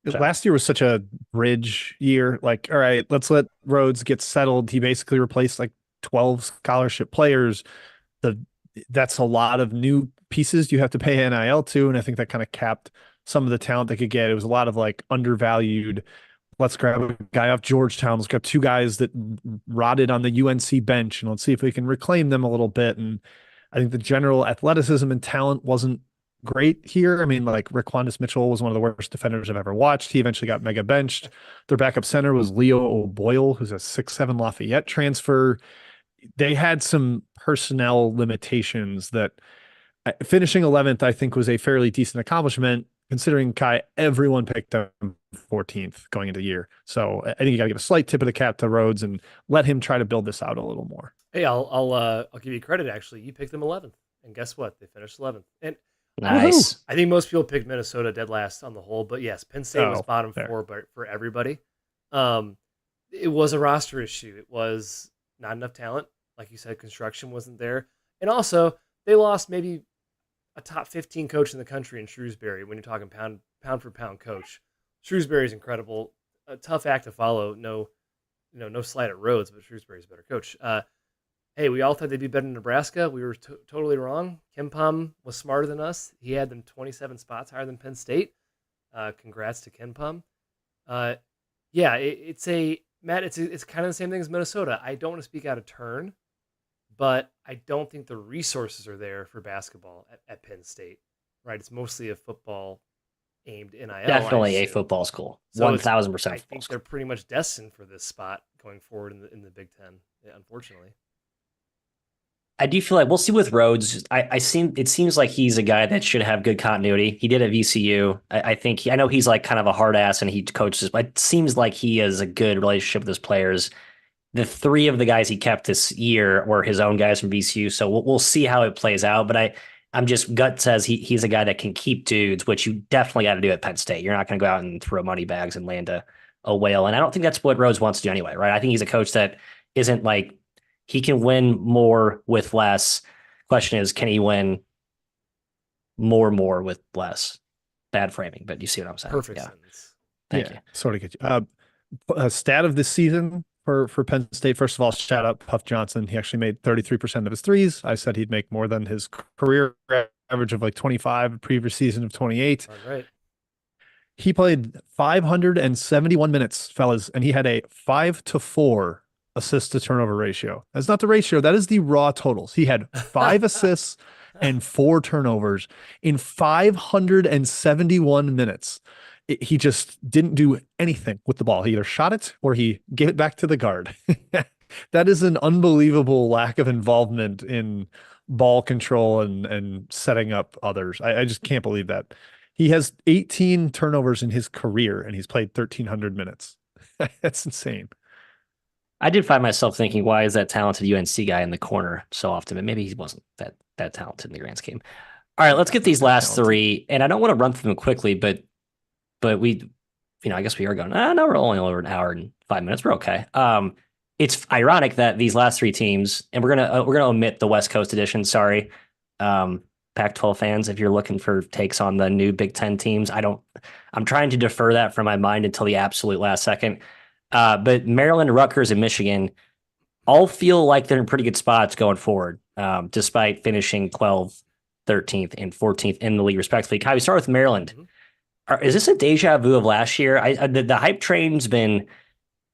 Last year was such a bridge year. Like, all right, let's let Rhodes get settled. He basically replaced like 12 scholarship players. That's a lot of new pieces you have to pay NIL to. And I think that kind of capped some of the talent they could get. It was a lot of like undervalued. Let's grab a guy off Georgetown. Let's grab two guys that rotted on the UNC bench and let's see if we can reclaim them a little bit. And I think the general athleticism and talent wasn't great here. I mean, like Raquandis Mitchell was one of the worst defenders I've ever watched. He eventually got mega benched. Their backup center was Leo O'Boyle, who's a 6'7" Lafayette transfer. They had some personnel limitations that finishing 11th, I think, was a fairly decent accomplishment considering Kai, everyone picked them 14th going into the year. So I think you got to give a slight tip of the cap to Rhodes and let him try to build this out a little more. Hey, I'll give you credit. Actually, you picked them 11th, and guess what? They finished 11th. And nice. I think most people picked Minnesota dead last on the whole, but yes, Penn State was bottom four, but for everybody, it was a roster issue. It was not enough talent, like you said. Construction wasn't there, and also they lost maybe a top 15 coach in the country in Shrewsbury. When you're talking pound for pound coach, Shrewsbury is incredible. A tough act to follow. No slight at Rhodes, but Shrewsbury's a better coach. Hey, we all thought they'd be better than Nebraska. We were totally wrong. KenPom was smarter than us. He had them 27 spots higher than Penn State. Congrats to KenPom. Yeah, it's kind of the same thing as Minnesota. I don't want to speak out of turn, but I don't think the resources are there for basketball at Penn State. Right? It's mostly a football aimed NIL. Definitely a football school. So 1,000%. I think they're pretty much destined for this spot going forward in the Big Ten. Unfortunately. I do feel like we'll see with Rhodes. It seems like he's a guy that should have good continuity. He did at VCU. I know he's like kind of a hard ass and he coaches, but it seems like he has a good relationship with his players. The three of the guys he kept this year were his own guys from VCU. So we'll see how it plays out. But I'm just gut says he's a guy that can keep dudes, which you definitely got to do at Penn State. You're not going to go out and throw money bags and land a whale. And I don't think that's what Rhodes wants to do anyway, right? I think he's a coach that isn't like, he can win more with less. Question is, can he win more with less? Bad framing, but you see what I'm saying. Perfect sentence. Thank you. Sort of get you. A stat of this season for Penn State. First of all, shout out Puff Johnson. He actually made 33% of his threes. I said he'd make more than his career average of like 25, previous season of 28. All right. He played 571 minutes, fellas, and he had a 5-4 assist to turnover ratio. That's not the ratio. That is the raw totals. He had 5 assists and 4 turnovers in 571 minutes. He just didn't do anything with the ball. He either shot it or he gave it back to the guard. That is an unbelievable lack of involvement in ball control and setting up others. I just can't believe that. He has 18 turnovers in his career, and he's played 1,300 minutes. That's insane. I did find myself thinking, why is that talented UNC guy in the corner so often? But maybe he wasn't that talented in the grand scheme. All right, let's get these last three, and I don't want to run through them quickly, but we, I guess we are going. No, we're only over an hour and 5 minutes. We're okay. It's ironic that these last three teams, and we're gonna omit the West Coast edition. Sorry, Pac-12 fans, if you're looking for takes on the new Big Ten teams, I'm trying to defer that from my mind until the absolute last second. But Maryland, Rutgers, and Michigan all feel like they're in pretty good spots going forward, despite finishing 12th, 13th, and 14th in the league, respectively. Kai, we start with Maryland. Is this a deja vu of last year? The hype train's been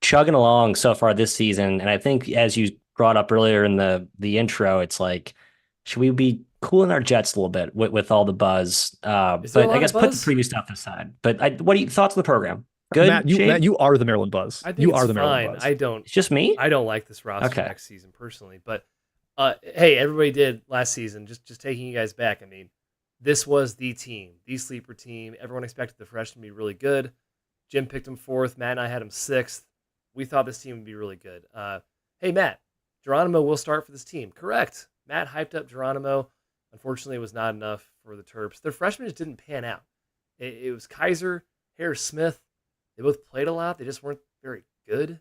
chugging along so far this season, and I think, as you brought up earlier in the intro, it's like, should we be cooling our jets a little bit with all the buzz? But I guess put the previous stuff aside. But what are your thoughts on the program? Good, Matt, you are the Maryland buzz. I think you it's are the fine. Maryland buzz. It's just me. I don't like this roster next season personally, but hey, everybody did last season. Just taking you guys back. I mean, this was the team, the sleeper team. Everyone expected the freshmen to be really good. Jim picked him 4th. Matt and I had him 6th. We thought this team would be really good. Hey, Matt, Geronimo will start for this team. Correct. Matt hyped up Geronimo. Unfortunately, it was not enough for the Terps. Their freshmen just didn't pan out. It was Kaiser, Harris Smith. They both played a lot. They just weren't very good.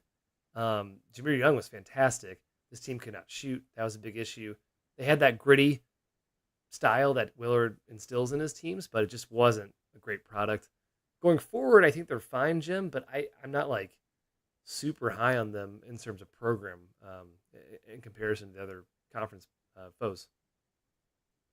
Jameer Young was fantastic. This team could not shoot. That was a big issue. They had that gritty style that Willard instills in his teams, but it just wasn't a great product. Going forward, I think they're fine, Jim, but I'm not like super high on them in terms of program in comparison to the other conference foes.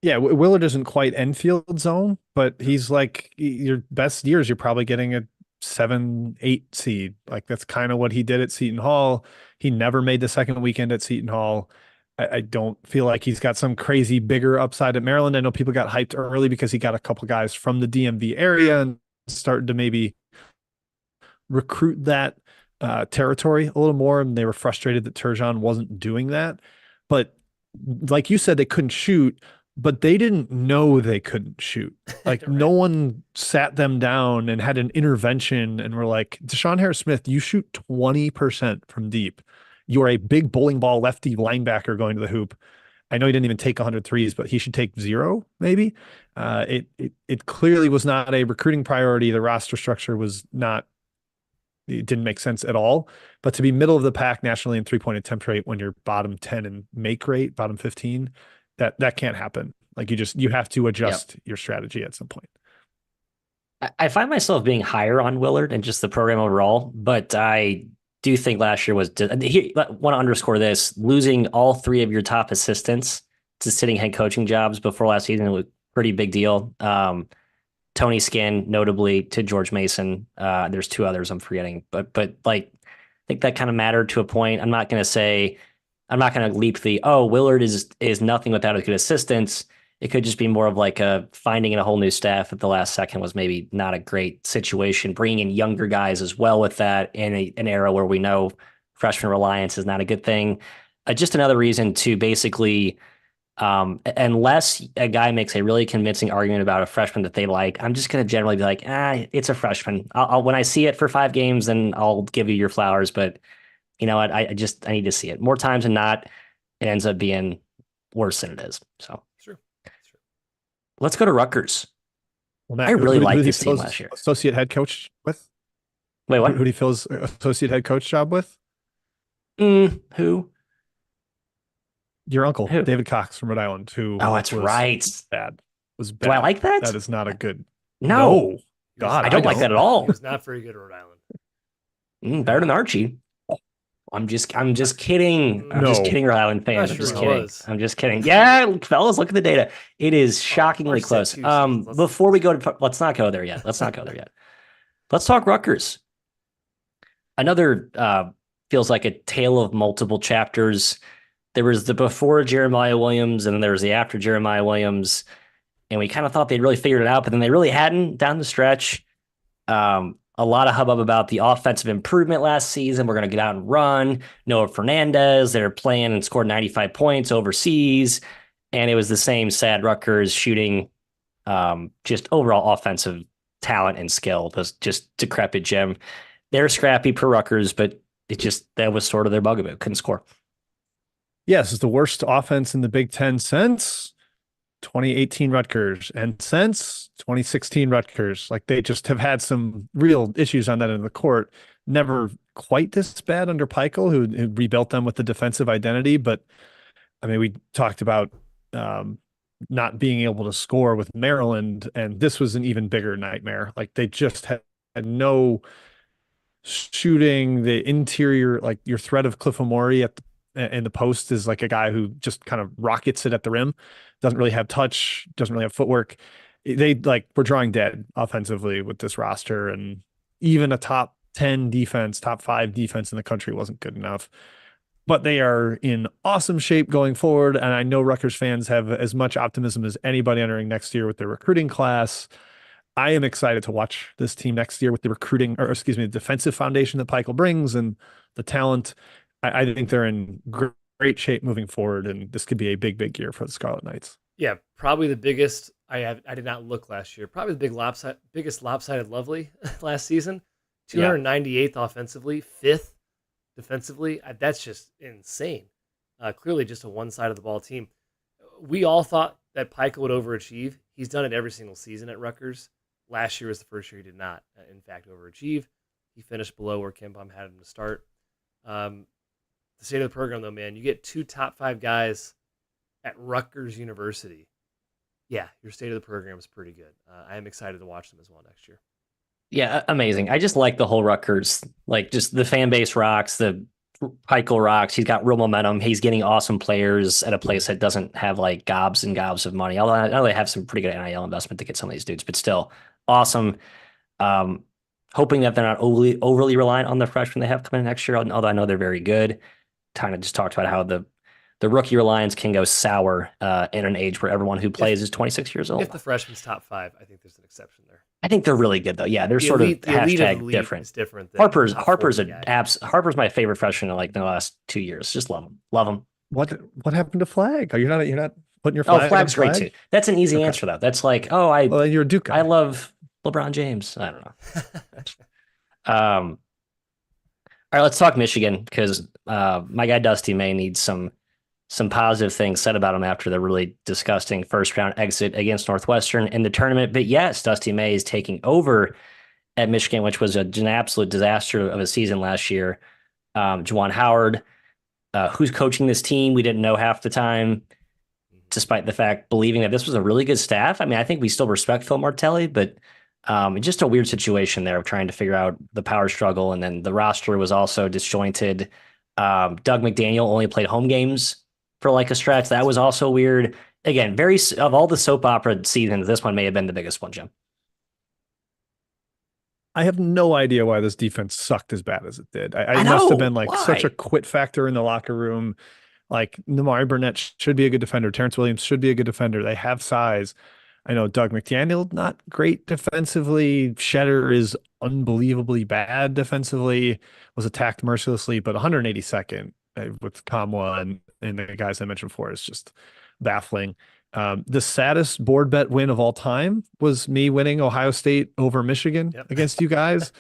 Yeah, Willard isn't quite Enfield zone, but he's like, your best years, you're probably getting a 7-8 seed. Like, that's kind of what he did at Seton Hall. He never made the second weekend at Seton Hall. I don't feel like he's got some crazy bigger upside at Maryland. I know people got hyped early because he got a couple guys from the DMV area and started to maybe recruit that territory a little more, and they were frustrated that Turgeon wasn't doing that. But like you said, they couldn't shoot, but they didn't know they couldn't shoot. Like right. No one sat them down and had an intervention and were like, Deshaun Harris-Smith, you shoot 20% from deep. You're a big bowling ball lefty linebacker going to the hoop. I know he didn't even take 100 threes, but he should take 0, maybe. It clearly was not a recruiting priority. The roster structure was not, it didn't make sense at all. But to be middle of the pack nationally in 3-point attempt rate when you're bottom 10 in make rate, bottom 15, that can't happen. Like you have to adjust your strategy at some point. I find myself being higher on Willard and just the program overall, but I do think last year was, here, I want to underscore this, losing all 3 of your top assistants to sitting head coaching jobs before last season was a pretty big deal. Tony Skinn, notably, to George Mason. There's 2 others I'm forgetting, but like, I think that kind of mattered to a point. I'm not going to leap Willard is nothing without his good assistants. It could just be more of like finding in a whole new staff at the last second was maybe not a great situation. Bringing in younger guys as well with that in an era where we know freshman reliance is not a good thing. Just another reason to basically, unless a guy makes a really convincing argument about a freshman that they like, I'm just going to generally be like, it's a freshman. I'll when I see it for 5 games, then I'll give you your flowers. But you know what? I need to see it more times than not. It ends up being worse than it is. So sure. Let's go to Rutgers. Well, Matt, I really liked this team last year. Associate head coach with? Wait, what? Who did he fill his associate head coach job with? Who? Your uncle, David Cox from Rhode Island. That's right. Bad. Was bad. Do I like that? That is not a good. No. God, I don't like that at all. He was not very good at Rhode Island. Better than Archie. I'm just kidding. I'm just kidding, Rhode Island fans. I'm just kidding. I'm just kidding. Yeah, fellas, look at the data. It is shockingly close. Before we go to, let's not go there yet. Let's talk Rutgers. Another feels like a tale of multiple chapters. There was the before Jeremiah Williams, and then there was the after Jeremiah Williams, and we kind of thought they'd really figured it out, but then they really hadn't down the stretch. A lot of hubbub about the offensive improvement last season. We're going to get out and run. Noah Fernandez, they're playing and scored 95 points overseas. And it was the same sad Rutgers shooting Just overall offensive talent and skill was just decrepit gym. They're scrappy per Rutgers, but that was sort of their bugaboo. Couldn't score. Yes, it's the worst offense in the Big Ten since 2018 Rutgers and since 2016 Rutgers. Like they just have had some real issues on that end of the court. Never quite this bad under Peichel, who rebuilt them with the defensive identity. But I mean, we talked about not being able to score with Maryland, and this was an even bigger nightmare. Like they just had no shooting. The interior, like your threat of Cliff Omori in the post is like a guy who just kind of rockets it at the rim, doesn't really have touch, doesn't really have footwork. They like were drawing dead offensively with this roster, and even a top 10 defense, top 5 defense in the country wasn't good enough. But they are in awesome shape going forward. And I know Rutgers fans have as much optimism as anybody entering next year with their recruiting class. I am excited to watch this team next year with the recruiting, or excuse me, the defensive foundation that Peichel brings and the talent. I think they're in great shape moving forward, and this could be a big, big year for the Scarlet Knights. Yeah, probably the biggest. I did not look last year. Probably the biggest lopsided lovely last season. 298th offensively, 5th defensively. That's just insane. Clearly, just a one side of the ball team. We all thought that Peichel would overachieve. He's done it every single season at Rutgers. Last year was the first year he did not, in fact, overachieve. He finished below where Ken Palm had him to start. The state of the program, though, man, you get 2 top 5 guys at Rutgers University. Yeah, your state of the program is pretty good. I am excited to watch them as well next year. Yeah, amazing. I just like the whole Rutgers, like just the fan base rocks, the Peichel rocks. He's got real momentum. He's getting awesome players at a place that doesn't have like gobs and gobs of money. Although I know they have some pretty good NIL investment to get some of these dudes, but still awesome. Um, Hoping that they're not overly reliant on the freshmen they have coming in next year, although I know they're very good. Kind of just talked about how the rookie reliance can go sour in an age where everyone who plays is 26 years old. If the freshman's top 5, I think there's an exception there. I think they're really good though. Yeah, they're sort of hashtag different. Is different than Harper's guy. Harper's my favorite freshman in like the last 2 years. Just love him. Love him. What happened to Flag? You're not putting your Oh, flag. Flag's great too. That's an easy answer though. That's like, well, you're a Duke guy. I love LeBron James. I don't know. All right, let's talk Michigan because my guy Dusty May needs some positive things said about him after the really disgusting first round exit against Northwestern in the tournament. But yes, Dusty May is taking over at Michigan, which was an absolute disaster of a season last year. Juwan Howard, who's coaching this team, we didn't know half the time, despite the fact believing that this was a really good staff. I mean, I think we still respect Phil Martelli, but just a weird situation there of trying to figure out the power struggle. And then the roster was also disjointed. Doug McDaniel only played home games for like a stretch. That was also weird. Again, of all the soap opera seasons, this one may have been the biggest one, Jim. I have no idea why this defense sucked as bad as it did. I it know, must have been like why? such a quit factor in the locker room. Like Namari Burnett should be a good defender. Terrence Williams should be a good defender. They have size. I know Doug McDaniel, not great defensively. Shedder is unbelievably bad defensively, was attacked mercilessly, but 182nd with Kamwa and the guys I mentioned before is just baffling. The saddest board bet win of all time was me winning Ohio State over Michigan against you guys.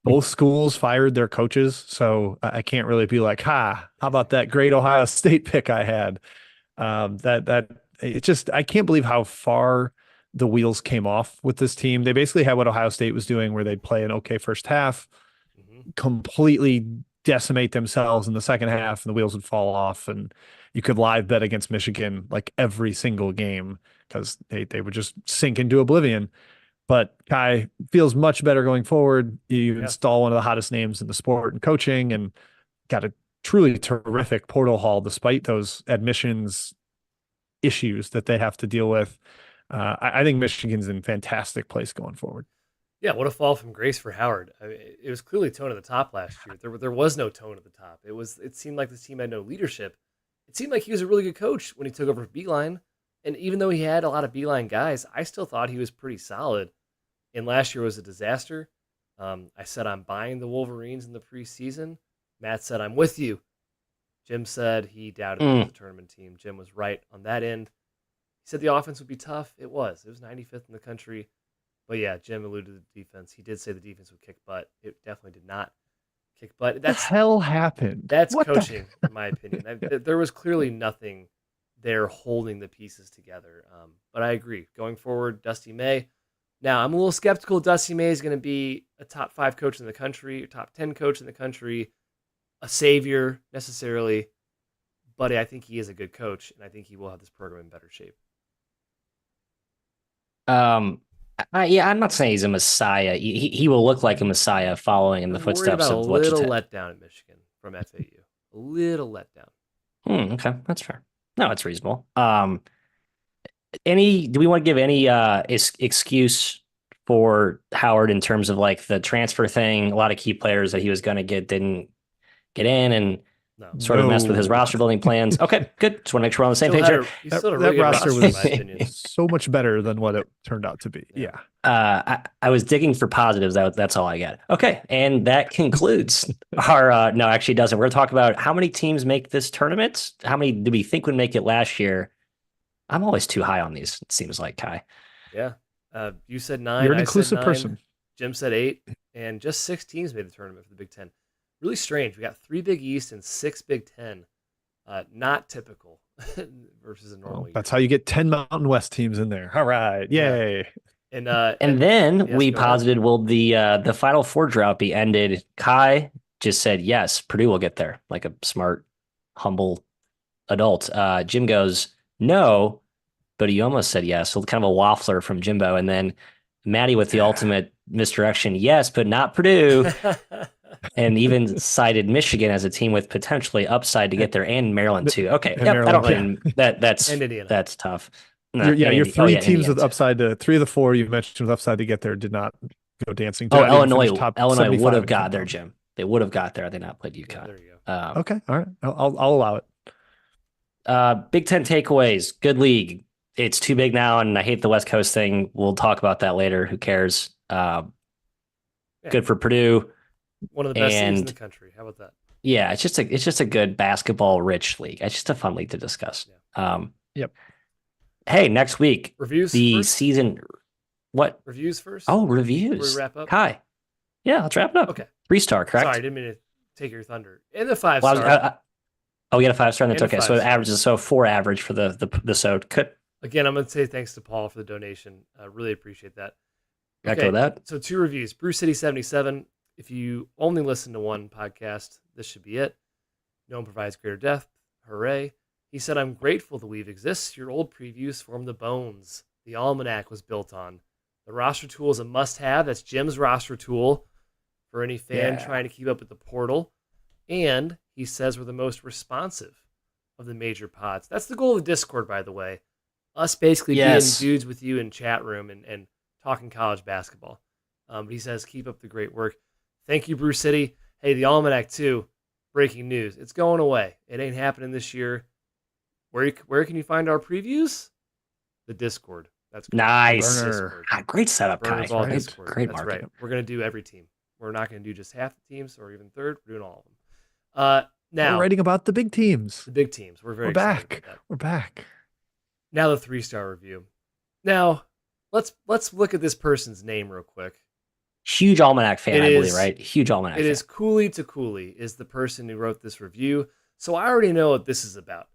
Both schools fired their coaches, so I can't really be like, how about that great Ohio State pick I had? It just, I can't believe how far the wheels came off with this team. They basically had what Ohio State was doing, where they'd play an okay first half, completely decimate themselves in the second half, and the wheels would fall off. And you could live bet against Michigan like every single game because they would just sink into oblivion. But Kai feels much better going forward. You install one of the hottest names in the sport and coaching, and got a truly terrific portal haul despite those admissions issues that they have to deal with. I think Michigan's in fantastic place going forward. Yeah, what a fall from grace for Howard. I mean, it was clearly tone at the top last year. There was no tone at the top. It seemed like this team had no leadership. It seemed like he was a really good coach when he took over Beeline. And even though he had a lot of Beeline guys, I still thought he was pretty solid. And last year was a disaster. I said I'm buying the Wolverines in the preseason. Matt said I'm with you. Jim said he doubted the tournament team. Jim was right on that end. He said the offense would be tough. It was. It was 95th in the country. But yeah, Jim alluded to the defense. He did say the defense would kick butt. It definitely did not kick butt. What the hell happened? That's what coaching, in my opinion. There was clearly nothing there holding the pieces together. But I agree. Going forward, Dusty May. Now, I'm a little skeptical Dusty May is going to be a top 5 coach in the country, top 10 coach in the country, a savior necessarily. But I think he is a good coach, and I think he will have this program in better shape. I'm not saying he's a messiah. He will look like a messiah following in the footsteps of a little letdown at Michigan from FAU. A little letdown. Okay, that's fair. No, it's reasonable. Do we want to give any excuse for Howard in terms of like the transfer thing? A lot of key players that he was going to get didn't get in, and sort of messed with his roster building plans. Okay, good. Just want to make sure we're on the same page here. That roster was so much better than what it turned out to be. Yeah. I was digging for positives. That's all I got. Okay, and that concludes our. No, actually, it doesn't. We're going to talk about how many teams make this tournament. How many do we think would make it last year? I'm always too high on these. It seems like, Kai. Yeah. You said 9. You're an inclusive person. Jim said 8, and just 6 teams made the tournament for the Big Ten. Really strange. We got 3 Big East and 6 Big Ten. Not typical versus a normal year. That's how you get 10 Mountain West teams in there. All right. Yay. Yeah. And then we posited, will the Final Four drought be ended? Kai just said, yes, Purdue will get there, like a smart, humble adult. Jim goes, no, but he almost said yes. So kind of a waffler from Jimbo. And then Maddie with the ultimate misdirection, yes, but not Purdue. And even cited Michigan as a team with potentially upside to get there, and Maryland too. Okay, yep, Maryland, I don't really, that's tough. No, your 3 teams with upside to 3 of the 4 you mentioned with upside to get there did not go dancing. Illinois would have got there, Jim. They would have got there had they not played UConn. Yeah, there you go. Okay, all right, I'll allow it. Big Ten takeaways. Good league. It's too big now, and I hate the West Coast thing. We'll talk about that later. Who cares? Good for Purdue. One of the best leagues in the country. How about that? Yeah, it's just a good basketball rich league. It's just a fun league to discuss. Yeah. Yep. Hey, next week reviews. Season. What reviews first? Oh, reviews. Before we wrap up. Hi. Yeah, let's wrap it up. Okay. 3-star, correct? Sorry, I didn't mean to take your thunder. In the 5-star. We got a 5-star. That's okay. So it averages 4 average for the so cut. Again, I'm going to say thanks to Paul for the donation. I really appreciate that. Okay. Echo that. So 2 reviews. Brew City 77. If you only listen to one podcast, this should be it. No one provides greater depth. Hooray. He said, I'm grateful the weave exists. Your old previews form the bones the almanac was built on. The roster tool is a must-have. That's Jim's roster tool for any fan trying to keep up with the portal. And he says we're the most responsive of the major pods. That's the goal of the Discord, by the way. Us basically being dudes with you in chat room and talking college basketball. But he says, keep up the great work. Thank you, Brew City. Hey, the Almanac, too. Breaking news. It's going away. It ain't happening this year. Where can you find our previews? The Discord. That's good. Nice. Great setup, Kai. Great That's right. We're going to do every team. We're not going to do just half the teams or even third. We're doing all of them. Now, we're writing about the big teams. The big teams. We're back. We're back. Now the 3-star review. Now, let's look at this person's name real quick. Huge Almanac fan, I believe, right? Huge Almanac fan. It is Cooley to Cooley is the person who wrote this review. So I already know what this is about.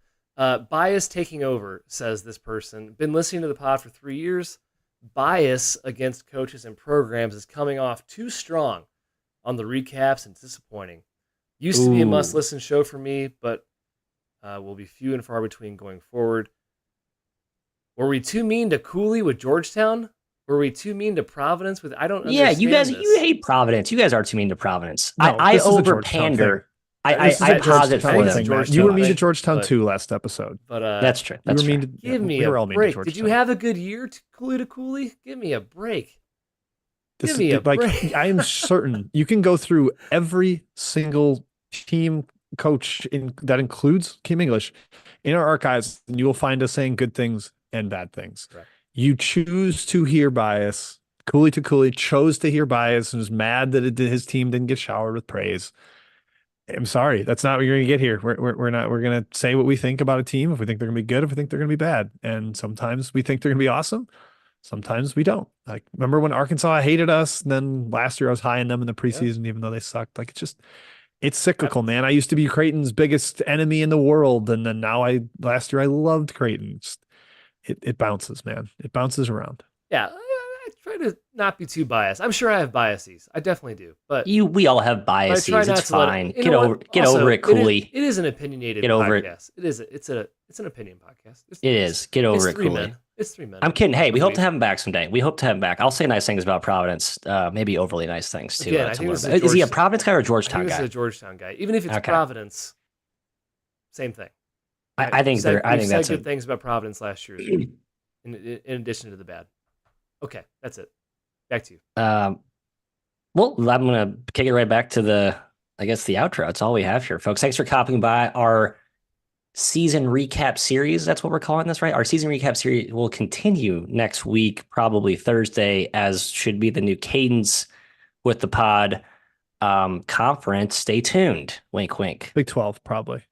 Bias taking over, says this person. Been listening to the pod for 3 years. Bias against coaches and programs is coming off too strong on the recaps and disappointing. Used to be a must-listen show for me, but will be few and far between going forward. Were we too mean to Cooley with Georgetown? Were we too mean to Providence with? I don't understand. You hate Providence. You guys are too mean to Providence. No, I over pander. I posit for them. You were mean to Georgetown too last episode. But that's true. That's you were true. Give me a break. Did you have a good year to Cooley? Give me a break. Give me a break. I am certain you can go through every single team coach that includes Kim English in our archives, and you will find us saying good things and bad things. Right. You choose to hear Bias. Cooley to Cooley chose to hear Bias and was mad that his team didn't get showered with praise. I'm sorry. That's not what you're going to get here. We're not, we're going to say what we think about a team. If we think they're going to be good, if we think they're going to be bad. And sometimes we think they're going to be awesome. Sometimes we don't. Like, remember when Arkansas hated us? And then last year I was high on them in the preseason, even though they sucked. Like, it's cyclical, man. I used to be Creighton's biggest enemy in the world. And then last year I loved Creighton. It bounces, man. It bounces around. Yeah, I try to not be too biased. I'm sure I have biases. I definitely do. But we all have biases. It's fine. Get over it, Cooley. It is an opinionated Get over podcast. It is. It's an opinion podcast. It is. Get over it, Cooley. It's 3 men. I'm kidding. Hey, we hope to have him back someday. We hope to have him back. I'll say nice things about Providence, maybe overly nice things too. Again, I think is he a Providence guy or a Georgetown guy? He's a Georgetown guy. Even if it's Providence, same thing. I think that's good things about Providence last year, in addition to the bad. Okay, that's it. Back to you. Well, I'm gonna kick it right back to the outro. That's all we have here, folks. Thanks for copying by our season recap series. That's what we're calling this, right? Our season recap series will continue next week, probably Thursday, as should be the new cadence with the pod conference. Stay tuned. Wink, wink. Big 12, probably.